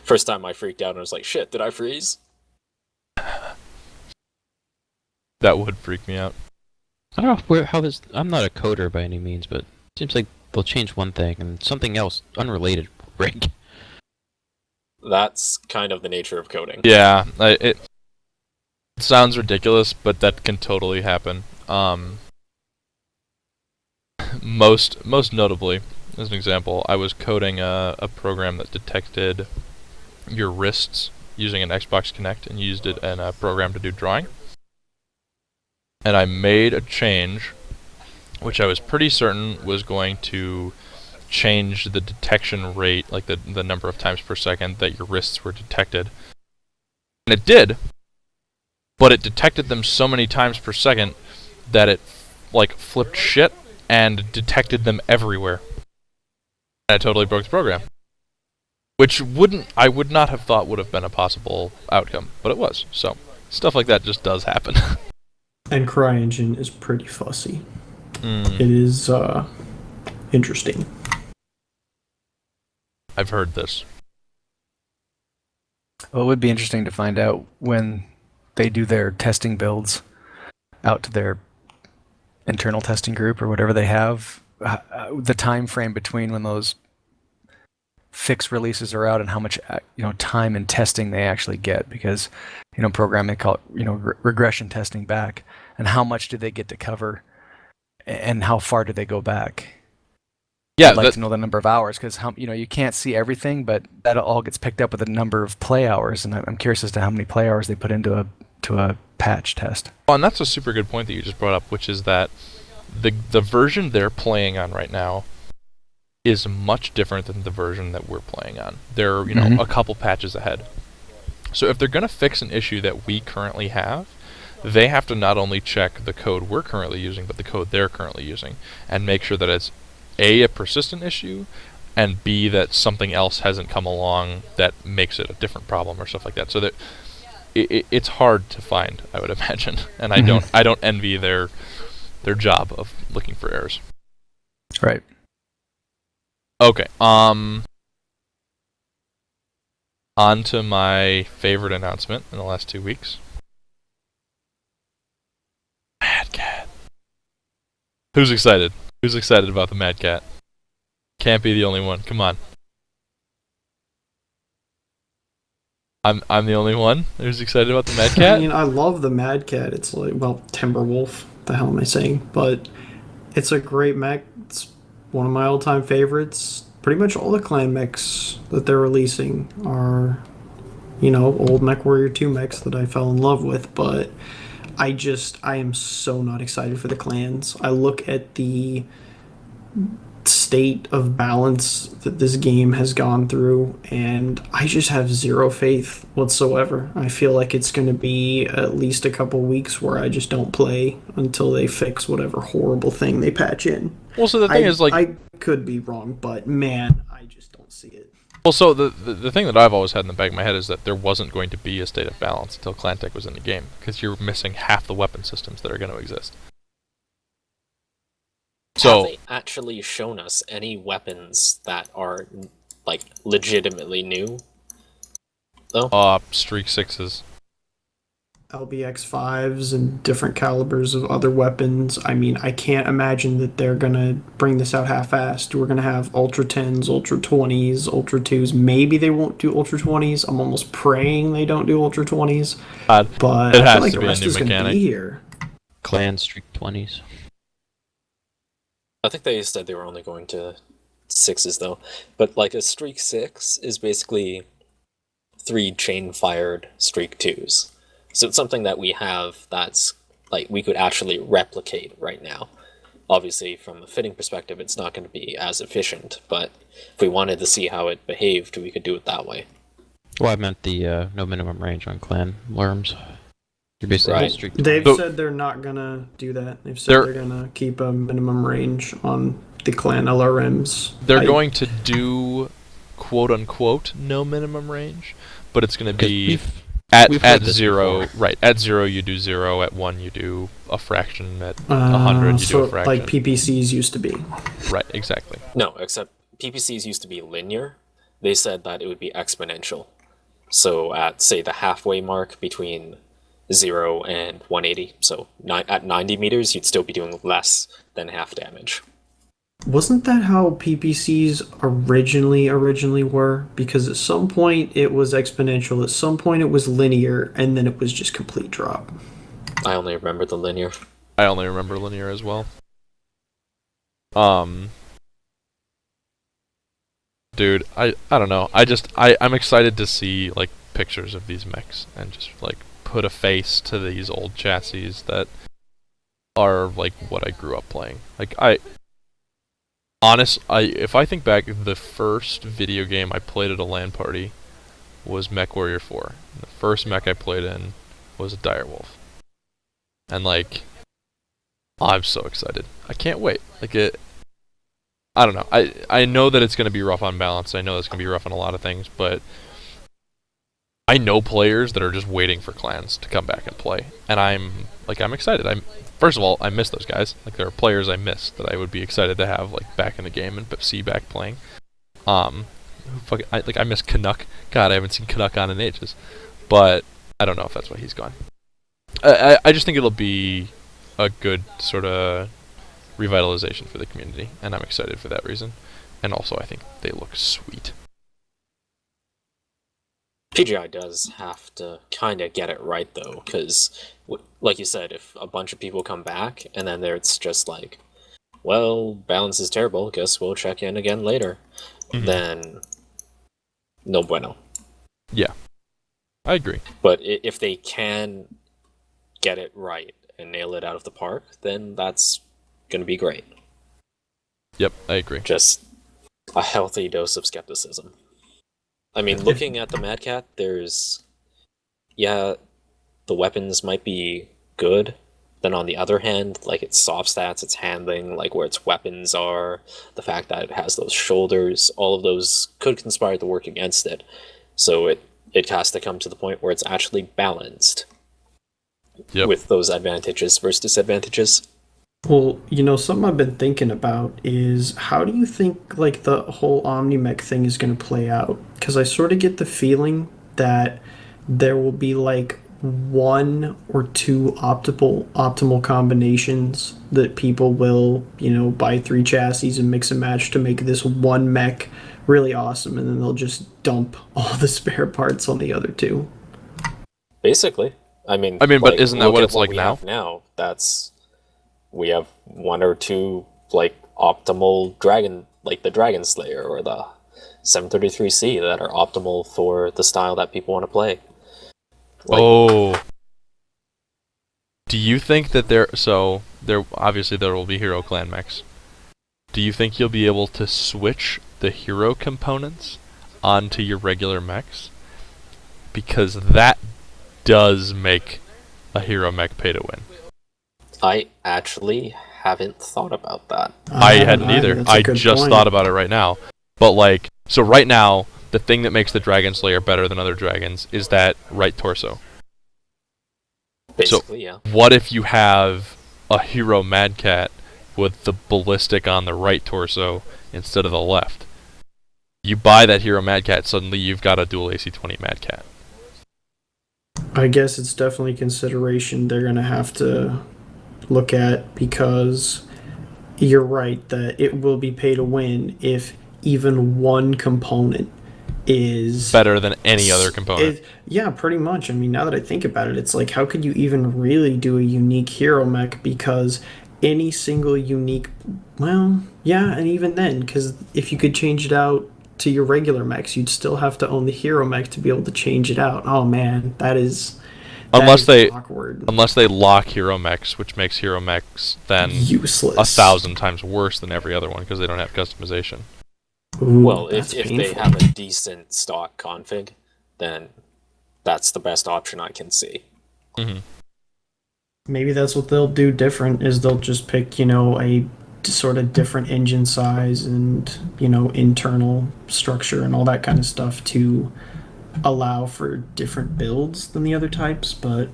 First time I freaked out and was like, shit, did I freeze?
That would freak me out.
I don't know how this. I'm not a coder by any means, but it seems like they'll change one thing and something else unrelated will break.
That's kind of the nature of coding.
Yeah, it sounds ridiculous, but that can totally happen. Most notably, as an example, I was coding a program that detected your wrists using an Xbox Kinect and used it in a program to do drawing. And I made a change, which I was pretty certain was going to change the detection rate, like the number of times per second that your wrists were detected. And it did, but it detected them so many times per second that it flipped shit and detected them everywhere. And I totally broke the program. Which I would not have thought would have been a possible outcome, but it was. So, stuff like that just does happen.
And CryEngine is pretty fussy.
Mm.
It is interesting.
I've heard this.
Well, it would be interesting to find out when they do their testing builds out to their internal testing group or whatever they have, the time frame between when those fix releases are out and how much time and testing they actually get, because program they call it regression testing back, and how much do they get to cover and how far do they go back.
Yeah,
I'd like to know the number of hours, because you can't see everything, but that all gets picked up with the number of play hours, and I'm curious as to how many play hours they put into a patch test.
Well, and that's a super good point that you just brought up, which is that the version they're playing on right now is much different than the version that we're playing on. They're a couple patches ahead. So if they're going to fix an issue that we currently have, they have to not only check the code we're currently using, but the code they're currently using, and make sure that it's a persistent issue, and B, that something else hasn't come along that makes it a different problem or stuff like that. So that it's hard to find, I would imagine, and I don't envy their job of looking for errors.
Right.
Okay. On to my favorite announcement in the last 2 weeks. Mad Cat. Who's excited? Who's excited about the Mad Cat? Can't be the only one. Come on. I'm the only one who's excited about the Mad Cat?
I mean, I love the Mad Cat. It's like, well, Timberwolf. The hell am I saying? But it's a great mech. It's one of my all-time favorites. Pretty much all the clan mechs that they're releasing are, old MechWarrior 2 mechs that I fell in love with. But I am so not excited for the clans. I look at the state of balance that this game has gone through, and I just have zero faith whatsoever. I feel like it's going to be at least a couple weeks where I just don't play until they fix whatever horrible thing they patch in.
Well, so the thing is,
I could be wrong, but man, I just don't see it.
Well, so the thing that I've always had in the back of my head is that there wasn't going to be a state of balance until Clantech was in the game, because you're missing half the weapon systems that are going to exist. So,
have they actually shown us any weapons that are legitimately new? Though?
Streak 6s.
LBX5s and different calibers of other weapons. I mean, I can't imagine that they're gonna bring this out half-assed. We're gonna have Ultra 10s, Ultra 20s, Ultra 2s. Maybe they won't do Ultra 20s. I'm almost praying they don't do Ultra 20s. But
It
I
has
feel like
to
the
be a
rest
new
is gonna
mechanic.
be here.
Clan Streak 20s.
I think they said they were only going to 6s though. But like a Streak 6 is basically 3 chain-fired Streak 2s. So it's something that we have that's like we could actually replicate right now. Obviously, from a fitting perspective, it's not going to be as efficient, but if we wanted to see how it behaved, we could do it that way.
Well, I meant the no minimum range on clan worms. You're basically
Right.
Streak
They've
20.
said they're not gonna do that. They've said
They're-
they're gonna keep a minimum range on the clan LRMs.
They're
I-
going to do quote unquote no minimum range, but it's going to
Because
be
we've
at
heard this
0.
before.
Right, at 0 you do 0, at 1 you do a fraction, at 100 you
so
do a fraction.
like PPCs used to be.
Right, exactly.
No, except PPCs used to be linear. They said that it would be exponential. So at, say, the halfway mark between 0 and 180, so at 90 meters, you'd still be doing less than half damage.
Wasn't that how PPCs originally were? Because at some point it was exponential, at some point it was linear, and then it was just complete drop.
I only remember the linear.
I only remember linear as well. Dude, I don't know. I'm excited to see like pictures of these mechs and just like put a face to these old chassis that are like what I grew up playing. Like if I think back, the first video game I played at a LAN party was MechWarrior 4. The first mech I played in was a Direwolf. And like, I'm so excited. I can't wait. I don't know. I know that it's going to be rough on balance. I know it's going to be rough on a lot of things, but I know players that are just waiting for clans to come back and play. And I'm excited. First of all, I miss those guys. Like, there are players I miss that I would be excited to have like back in the game and see back playing. I miss Canuck. God, I haven't seen Canuck on in ages. But I don't know if that's why he's gone. I just think it'll be a good sort of revitalization for the community, and I'm excited for that reason. And also, I think they look sweet.
PGI does have to kind of get it right, though, because, like you said, if a bunch of people come back, and then it's just like, well, balance is terrible, guess we'll check in again later, then no bueno.
Yeah, I agree.
But if they can get it right and nail it out of the park, then that's going to be great.
Yep, I agree.
Just a healthy dose of skepticism. I mean, looking at the Mad Cat, the weapons might be good. Then on the other hand, like its soft stats, its handling, like where its weapons are, the fact that it has those shoulders, all of those could conspire to work against it. So it has to come to the point where it's actually balanced with those advantages versus disadvantages.
Well, something I've been thinking about is how do you think like the whole OmniMech thing is going to play out? Because I sort of get the feeling that there will be like 1 or 2 optimal combinations that people will, buy 3 chassis and mix and match to make this one mech really awesome, and then they'll just dump all the spare parts on the other 2.
Basically. I mean,
but isn't that
look
what
at
it's like
we
now?
have now, we have 1 or 2 like optimal dragon, like the Dragon Slayer or the 733C that are optimal for the style that people want to play.
Do you think that there obviously there will be hero clan mechs. Do you think you'll be able to switch the hero components onto your regular mechs? Because that does make a hero mech pay to win.
I actually haven't thought about that.
I hadn't either. I just thought about it right now. But so right now, the thing that makes the Dragon Slayer better than other dragons is that right torso.
Basically, yeah.
What if you have a hero Mad Cat with the ballistic on the right torso instead of the left? You buy that hero Mad Cat, suddenly you've got a dual AC-20 Mad Cat.
I guess it's definitely consideration they're going to have to look at, because you're right that it will be pay to win if even one component is
Better than any other component.
yeah, pretty much. I mean, now that I think about it, it's like, how could you even really do a unique hero mech? Because any single unique, well, yeah, and even then, because if you could change it out to your regular mechs, you'd still have to own the hero mech to be able to change it out. Oh man, that is awkward.
Unless they lock hero mechs, which makes hero mechs then
Useless.
1,000 times worse than every other one because they don't have customization.
Ooh,
Well,
that's
if they
painful.
have a decent stock config, then that's the best option I can see.
Maybe that's what they'll do different, is they'll just pick, a sort of different engine size and, internal structure and all that kind of stuff to allow for different builds than the other types, but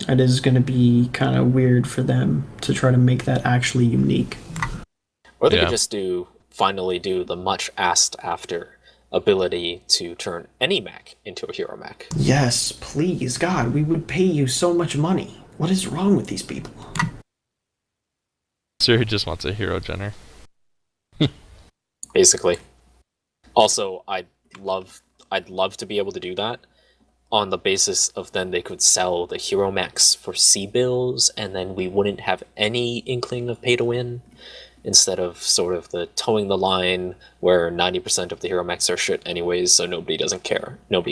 it is going to be kind of weird for them to try to make that actually unique.
Or they
Yeah.
could just finally do the much asked after ability to turn any mech into a hero mech.
Yes, please, God, we would pay you so much money. What is wrong with these people?
Siri just wants a hero gener.
Basically. Also, I'd love to be able to do that on the basis of then they could sell the hero mechs for C-bills, and then we wouldn't have any inkling of pay to win, instead of sort of the towing the line where 90% of the hero mechs are shit anyways, so nobody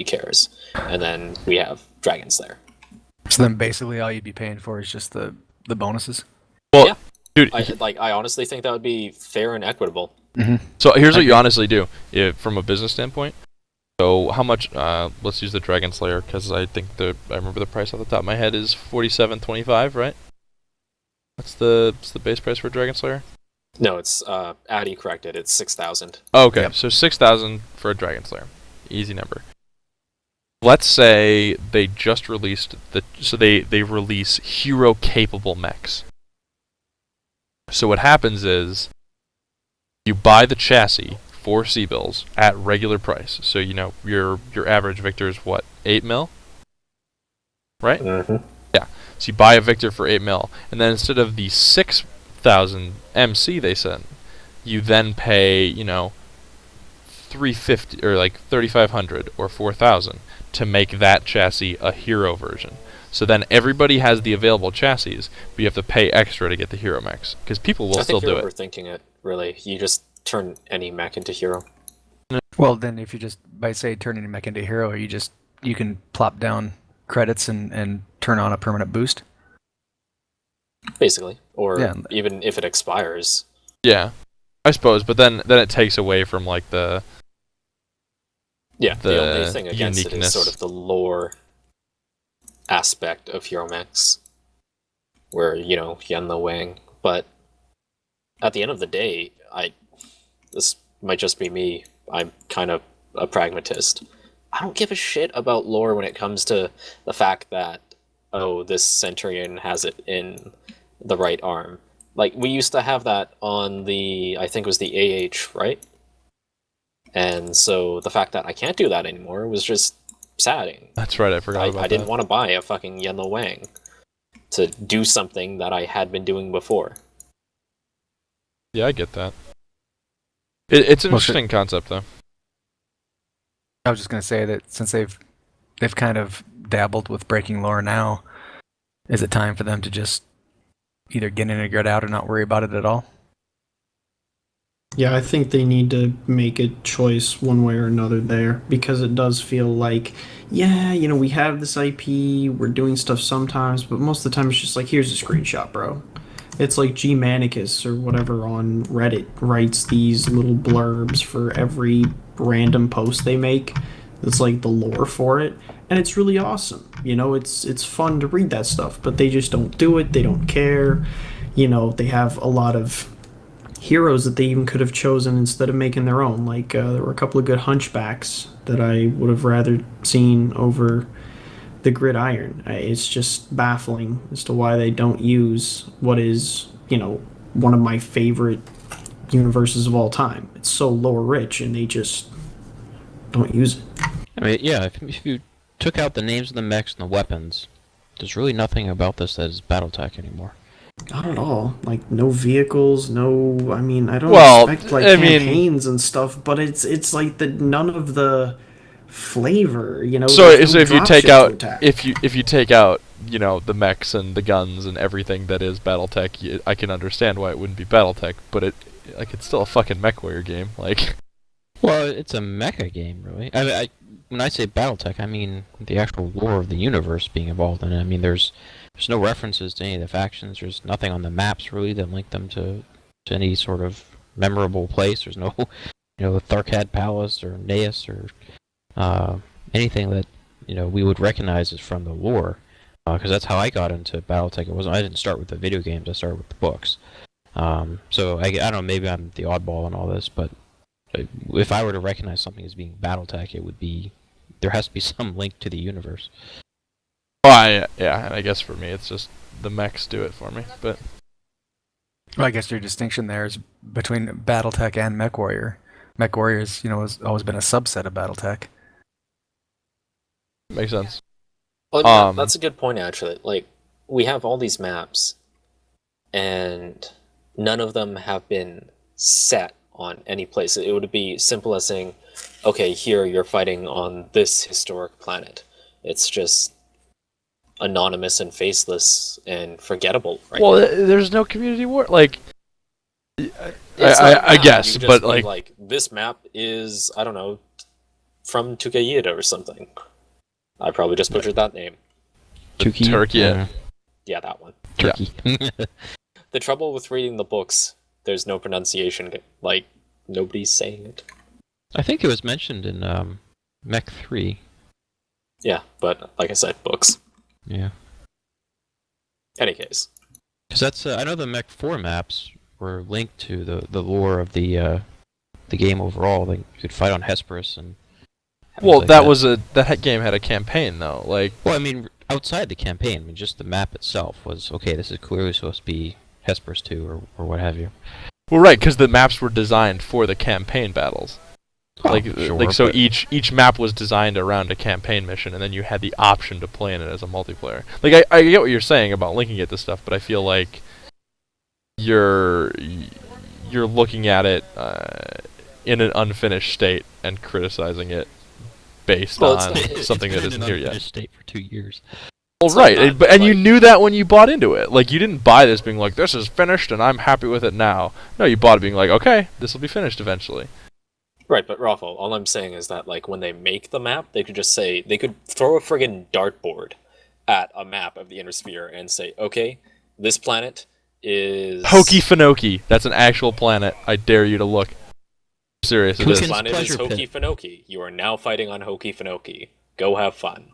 cares. And then we have dragons there.
So then basically all you'd be paying for is just the bonuses.
Well,
Yeah.
dude,
I honestly think that would be fair and equitable.
so here's what you honestly do from a business standpoint. So how much? Let's use the Dragon Slayer because I remember the price off the top of my head is $47.25, right? What's the base price for Dragon Slayer?
No, it's Addy corrected. It's 6,000.
Oh, okay,
Yep.
so 6,000 for a Dragon Slayer, easy number. Let's say they just released they release hero capable mechs. So what happens is you buy the chassis for C-bills at regular price. So your average Victor is what, 8 mil? Right?
Mm-hmm.
So you buy a Victor for 8 mil, and then instead of the 6,000 MC they sent, you then pay, $350 or like 3,500 or 4,000 to make that chassis a hero version. So then everybody has the available chassis, but you have to pay extra to get the hero mechs because people will
I
still
think
do
you're
it.
overthinking it, really. You just turn any mech into hero.
Well, then if you just, by say, turning a mech into a hero, you can plop down credits and turn on a permanent boost.
Basically. Or
Yeah.
even if it expires.
Yeah, I suppose, but then it takes away from like the
Yeah, the
The
only thing against it
uniqueness.
is sort of the lore aspect of hero mechs. Where, Yenla Wang. But at the end of the day, this might just be me. I'm kind of a pragmatist. I don't give a shit about lore when it comes to the fact that, this Centurion has it in the right arm. Like, we used to have that on I think it was the AH, right? And so the fact that I can't do that anymore was just saddening.
That's right, I forgot about
I didn't
that.
want to buy a fucking Yenla Wang to do something that I had been doing before.
Yeah, I get that. It's an
Well,
interesting concept, though.
I was just gonna say that since they've kind of dabbled with breaking lore now, is it time for them to just either get in or get out and not worry about it at all?
Yeah, I think they need to make a choice one way or another there, because it does feel like, yeah, we have this IP, we're doing stuff sometimes, but most of the time it's just like, here's a screenshot, bro. It's like G Manicus or whatever on Reddit writes these little blurbs for every random post they make. It's like the lore for it, and it's really awesome. It's fun to read that stuff, but they just don't do it. They don't care. They have a lot of heroes that they even could have chosen instead of making their own. Like there were a couple of good hunchbacks that I would have rather seen over the Gridiron. It's just baffling as to why they don't use what is, one of my favorite universes of all time. It's so lore rich, and they just don't use it.
I mean, yeah, if you took out the names of the mechs and the weapons, there's really nothing about this that is BattleTech anymore.
Not at all. Like no vehicles, no. I mean, I don't
Well,
expect like
I mean-
campaigns and stuff, but it's like the none of the flavor. You know.
So,
there's
so
no
if you
dropship
take
to
out
attack.
if you take out the mechs and the guns and everything that is BattleTech, I can understand why it wouldn't be BattleTech, but it's still a fucking MechWarrior game. Like,
Well, it's a mecha game, really. When I say BattleTech, I mean the actual lore of the universe being involved in it. I mean, there's no references to any of the factions. There's nothing on the maps really that link them to any sort of memorable place. There's no, Tharkad Palace or Naeus or anything that we would recognize as from the lore. Because that's how I got into BattleTech. I didn't start with the video games. I started with the books. So I don't know. Maybe I'm the oddball in all this, but if I were to recognize something as being BattleTech, it would be there has to be some link to the universe.
well, and I guess for me, it's just the mechs do it for me. But
Well, I guess your distinction there is between BattleTech and MechWarrior. MechWarrior is, has always been a subset of BattleTech.
makes sense.
Well, yeah, that's a good point, actually. Like, we have all these maps, and none of them have been set on any place. It would be simple as saying, okay, here you're fighting on this historic planet. It's just anonymous and faceless and forgettable, right?
Well, there's no community war. Like,
It's not a
I
map.
guess,
You could
but
just be
like,
this map is, I don't know, from Tukayida or something. I probably just butchered that name.
Turkey.
Turkey.
Yeah, that one.
Turkey.
The trouble with reading the books, there's no pronunciation. Like, nobody's saying it.
I think it was mentioned in Mech 3.
Yeah, but like I said, books.
Yeah.
Any case.
Because that's I know the Mech 4 maps were linked to the lore of the game overall. Like you could fight on Hesperus and.
well,
like
that game had a campaign though. Like,
Well, I mean, outside the campaign, I mean, just the map itself was okay. This is clearly supposed to be Hesperus 2 or what have you.
well, right, because the maps were designed for the campaign battles.
Oh,
Like,
sure,
so
but-
each map was designed around a campaign mission, and then you had the option to play in it as a multiplayer. Like, I get what you're saying about linking it to stuff, but I feel like you're looking at it in an unfinished state and criticizing it based
Well, it's
on
not-
something that
It's been
isn't
in
here
an
yet.
unfinished state for 2 years.
Well,
It's not
right,
bad,
and you
like-
knew that when you bought into it. Like, you didn't buy this being like, this is finished and I'm happy with it now. No, you bought it being like, okay, this will be finished eventually.
Right, but Rafa, all I'm saying is that, like, when they make the map, they could just say, they could throw a friggin' dartboard at a map of the inner sphere and say, okay, this planet is...
Hokey Finoki. That's an actual planet. I dare you to look. I'm serious, it
Who
is.
This
can-
planet is
Pleasure
Hokey
Pit.
Finoki. You are now fighting on Hokey Finoki. Go have fun.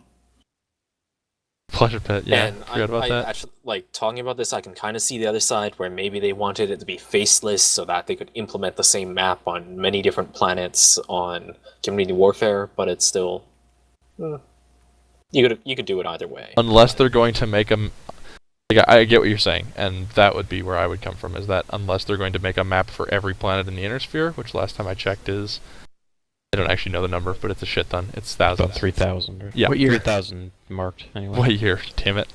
Pleasure Pit, yeah.
And
Forgot about that.
actually, like, talking about this, I can kind of see the other side where maybe they wanted it to be faceless so that they could implement the same map on many different planets on Community Warfare, but it's still... You could do it either way.
Unless they're going to make them... Like, I get what you're saying, and that would be where I would come from, is that unless they're going to make a map for every planet in the inner sphere, which last time I checked is... I don't actually know the number, but it's a shit ton. It's thousands.
About 3,000. Or
Yeah.
What year?
3,000 marked, anyway.
What year? Damn it.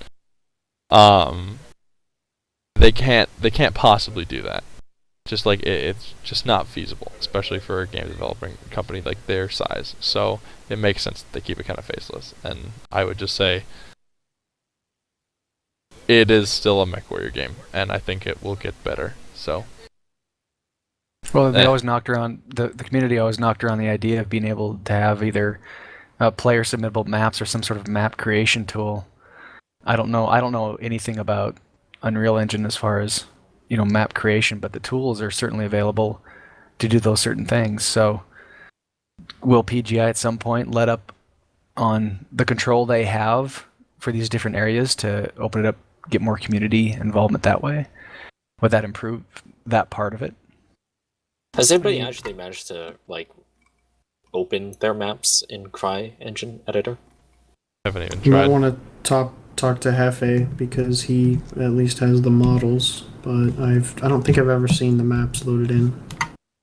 They can't possibly do that. Just like it's just not feasible, especially for a game developing company like their size. So it makes sense that they keep it kind of faceless. And I would just say it is still a MechWarrior game, and I think it will get better. So
Well, they
Eh.
always knocked around the community always knocked around the idea of being able to have either player submittable maps or some sort of map creation tool. I don't know anything about Unreal Engine as far as map creation, but the tools are certainly available to do those certain things. So, will PGI at some point let up on the control they have for these different areas to open it up, get more community involvement that way? Would that improve that part of it?
Has anybody actually managed to, like, open their maps in CryEngine Editor?
I haven't even
You might
tried.
want to talk to Hefe because he at least has the models, but I don't think I've ever seen the maps loaded in.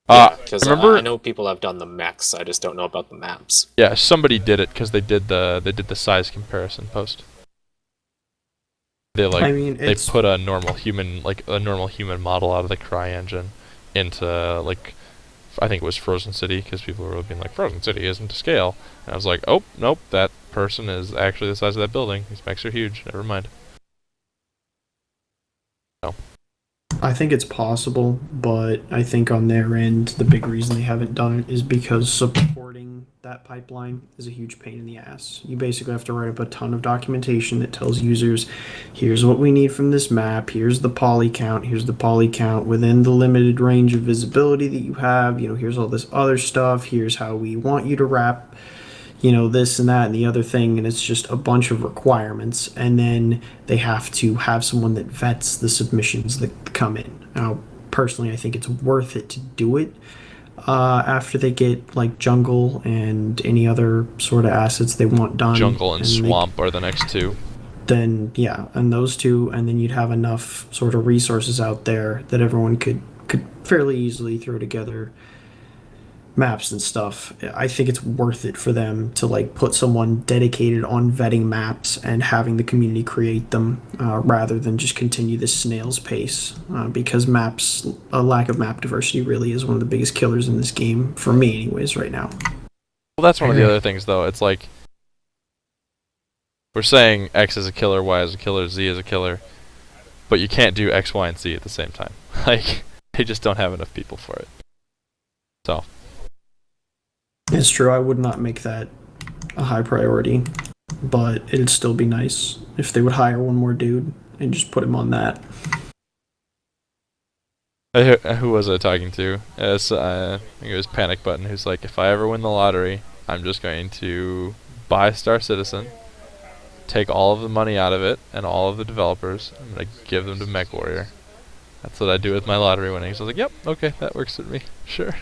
Because
remember,
I know people have done the mechs. I just don't know about the maps.
yeah, somebody did it because they did the size comparison post. They
I mean,
they
it's
put a normal human model out of the CryEngine into like I think it was Frozen City because people were being like Frozen City isn't to scale, and I was like, oh nope, that person is actually the size of that building. These mechs are huge. Never mind. No.
I think it's possible, but I think on their end, the big reason they haven't done it is because supporting that pipeline is a huge pain in the ass. You basically have to write up a ton of documentation that tells users, here's what we need from this map, here's the poly count within the limited range of visibility that you have, here's all this other stuff, here's how we want you to wrap this and that and the other thing, and it's just a bunch of requirements, and then they have to have someone that vets the submissions that come in. Now, personally, I think it's worth it to do it after they get like jungle and any other sort of assets they want done.
Jungle and swamp are the next two.
Then yeah, and those two, and then you'd have enough sort of resources out there that everyone could fairly easily throw together maps and stuff. I think it's worth it for them to like put someone dedicated on vetting maps and having the community create them rather than just continue this snail's pace because a lack of map diversity really is one of the biggest killers in this game for me anyways right now.
Well, that's one of the other things though. It's like we're saying X is a killer, Y is a killer, Z is a killer, but you can't do X, Y, and Z at the same time. Like they just don't have enough people for it. So
it's true, I would not make that a high priority, but it'd still be nice if they would hire one more dude and just put him on that.
Who was I talking to? I think it was Panic Button, who's like, if I ever win the lottery, I'm just going to buy Star Citizen, take all of the money out of it, and all of the developers, I'm going to give them to MechWarrior. That's what I do with my lottery winnings. I was like, yep, okay, that works with me. Sure.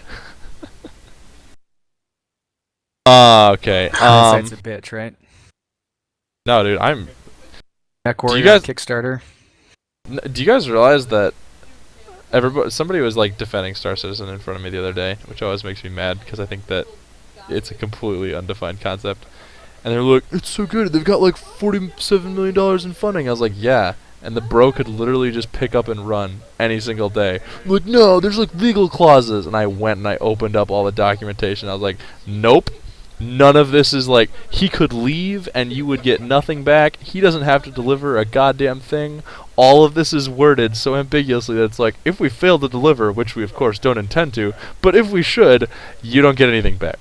Okay.
Hindsight's a bitch, right?
No, dude,
MechWarrior
guys-
Kickstarter.
do you guys realize that somebody was like defending Star Citizen in front of me the other day, which always makes me mad because I think that it's a completely undefined concept. And they're like, it's so good, they've got like $47 million in funding. I was like, yeah. And the bro could literally just pick up and run any single day. I'm like, no, there's like legal clauses. And I went and I opened up all the documentation. I was like, nope. None of this is like, he could leave and you would get nothing back. He doesn't have to deliver a goddamn thing. All of this is worded so ambiguously that it's like, if we fail to deliver, which we of course don't intend to, but if we should, you don't get anything back.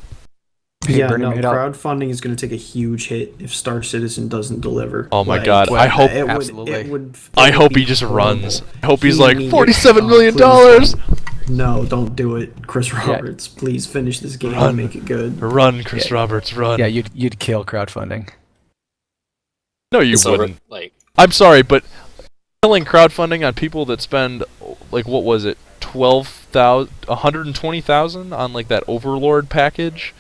Hey,
Yeah,
Bernie
no,
Madoff.
crowdfunding is going to take a huge hit if Star Citizen doesn't deliver.
Oh my God, I hope-
Absolutely.
I hope he just runs. I hope he's
He
like,
needs-
$47 million!
please don't. No, don't do it, Chris Roberts. Please finish this game and make it good.
Run, Chris Roberts, run.
Yeah, you'd kill crowdfunding.
No, you
So,
wouldn't.
like,
I'm sorry, but killing crowdfunding on people that spend, like, what was it, 120,000 on like that Overlord package?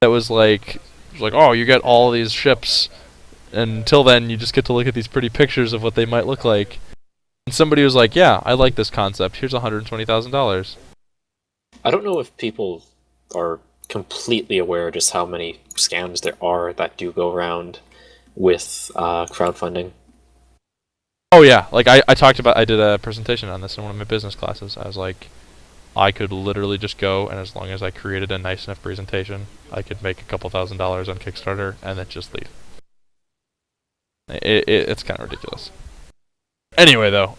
That was like, oh, you get all these ships, and until then you just get to look at these pretty pictures of what they might look like. And somebody was like, yeah, I like this concept. Here's $120,000.
I don't know if people are completely aware just how many scams there are that do go around with crowdfunding.
Oh yeah, like I did a presentation on this in one of my business classes. I was like, I could literally just go, and as long as I created a nice enough presentation, I could make a couple $1,000s on Kickstarter and then just leave. It's kind of ridiculous. Anyway, though,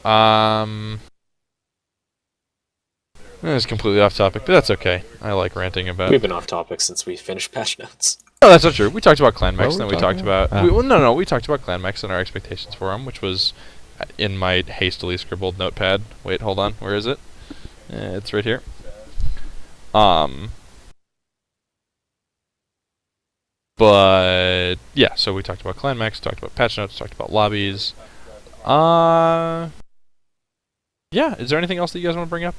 it's completely off topic, but that's okay. I like ranting about.
We've been off topic since we finished patch notes.
No, that's not true. We talked about clan mechs,
What
then
were
we
we
talked
talking
about. We talked about clan mechs and our expectations for them, which was in my hastily scribbled notepad. Wait, hold on. Where is it? It's right here. But yeah, so we talked about clan mechs, talked about patch notes, talked about lobbies. Yeah, is there anything else that you guys want to bring up?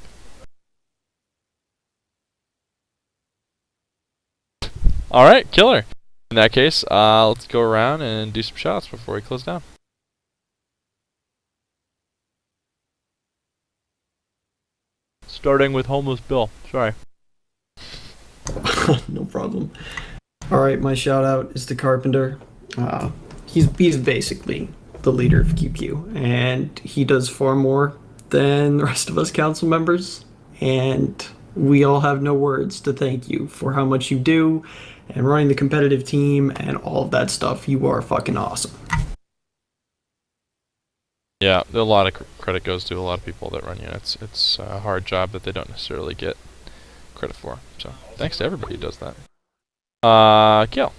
All right, killer. In that case, let's go around and do some shots before we close down. Starting with homeless Bill. Sorry.
No problem. All right, my shout out is to Carpenter. He's basically the leader of QQ, and he does far more than the rest of us council members. And we all have no words to thank you for how much you do, and running the competitive team and all of that stuff. You are fucking awesome.
Yeah, a lot of credit goes to a lot of people that run units. It's a hard job that they don't necessarily get credit for. So thanks to everybody who does that. Gil.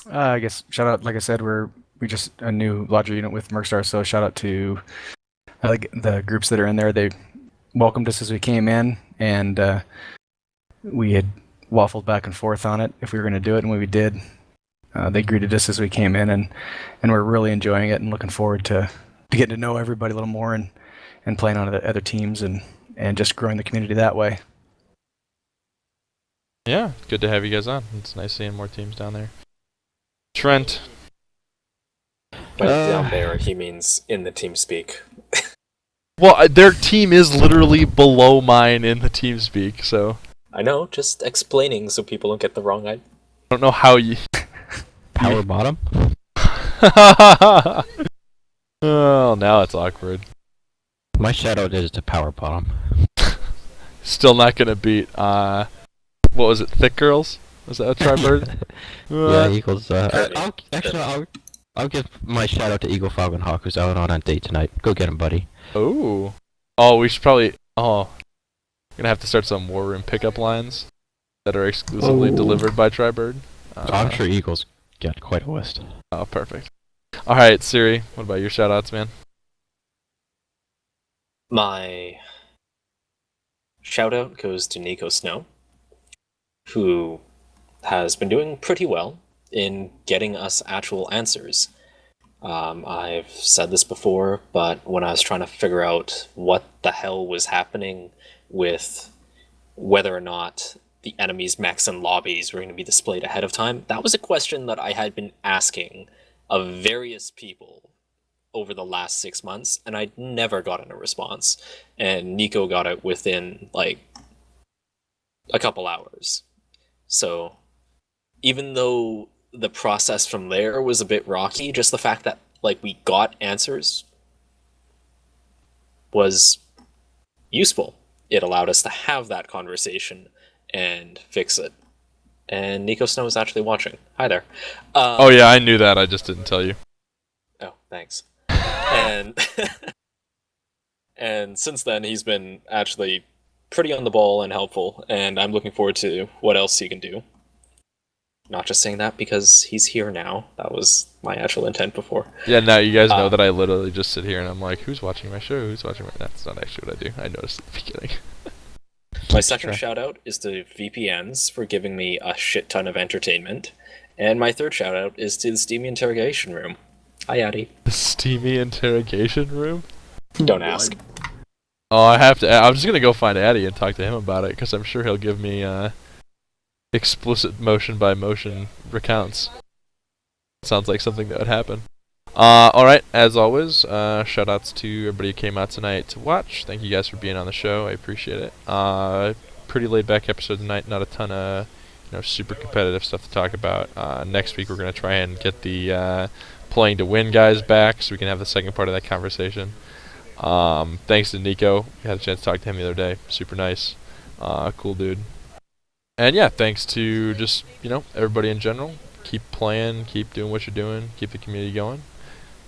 I guess shout out, like I said, we just a new lodger unit with Mercstar, so shout out to the groups that are in there. They welcomed us as we came in, and we had waffled back and forth on it if we were going to do it, and when we did, they greeted us as we came in, and we're really enjoying it and looking forward to getting to know everybody a little more and playing on other teams and just growing the community that way.
Yeah, good to have you guys on. It's nice seeing more teams down there. Trent.
By down there, he means in the team speak.
Well, their team is literally below mine in the team speak, so
I know, just explaining so people don't get the wrong idea.
I don't know how you...
Power bottom?
Oh, now it's awkward.
My shout out is to Power Bottom.
Still not gonna beat, what was it, Thick Girls? Was that a Tribird?
Yeah, Eagles. I'll give my shout out to Eagle Falconhawk, who's out on a date tonight. Go get him, buddy.
Ooh. Oh, we should probably... Oh. We're gonna have to start some War Room pickup lines that are exclusively delivered by Tribird.
I'm sure Eagles get quite a list.
Oh, perfect. Alright, Siri, what about your shout outs, man?
My shout out goes to Nico Snow, who has been doing pretty well in getting us actual answers. I've said this before, but when I was trying to figure out what the hell was happening with whether or not the enemy's mechs and lobbies were going to be displayed ahead of time, that was a question that I had been asking of various people over the last 6 months, and I'd never gotten a response. And Nico got it within, like, a couple hours. So, even though the process from there was a bit rocky, just the fact that, like, we got answers was useful. It allowed us to have that conversation and fix it. And Nico Snow is actually watching. Hi there.
Oh yeah, I knew that, I just didn't tell you.
Oh, thanks. And and since then, he's been actually pretty on the ball and helpful, and I'm looking forward to what else he can do. Not just saying that because he's here now. That was my actual intent before.
Yeah, now you guys know that I literally just sit here and I'm like, who's watching my show? Who's watching my... That's not actually what I do. I noticed at the beginning.
My second shout out is to VPNs for giving me a shit ton of entertainment. And my third shout out is to the Steamy Interrogation Room. Hi, Addy.
The Steamy Interrogation Room?
Don't ask.
Oh, I'm just gonna go find Addy and talk to him about it, because I'm sure he'll give me explicit motion by motion recounts. Sounds like something that would happen. Alright, as always, shout outs to everybody who came out tonight to watch. Thank you guys for being on the show, I appreciate it. Pretty laid back episode tonight, not a ton of super competitive stuff to talk about. Next week we're gonna try and get the playing to win guys back so we can have the second part of that conversation. Thanks to Nico, we had a chance to talk to him the other day, super nice, cool dude. And yeah, thanks to just, everybody in general. Keep playing, keep doing what you're doing, keep the community going.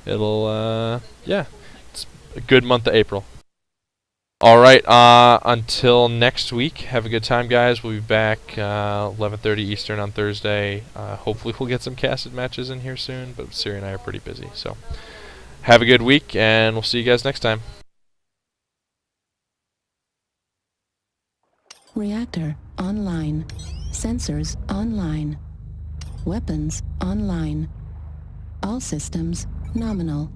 It'll, it's a good month of April. Alright, until next week, have a good time, guys. We'll be back 11:30 Eastern on Thursday. Hopefully we'll get some casted matches in here soon, but Siri and I are pretty busy. So, have a good week, and we'll see you guys next time.
Reactor online. Sensors online. Weapons online. All systems nominal.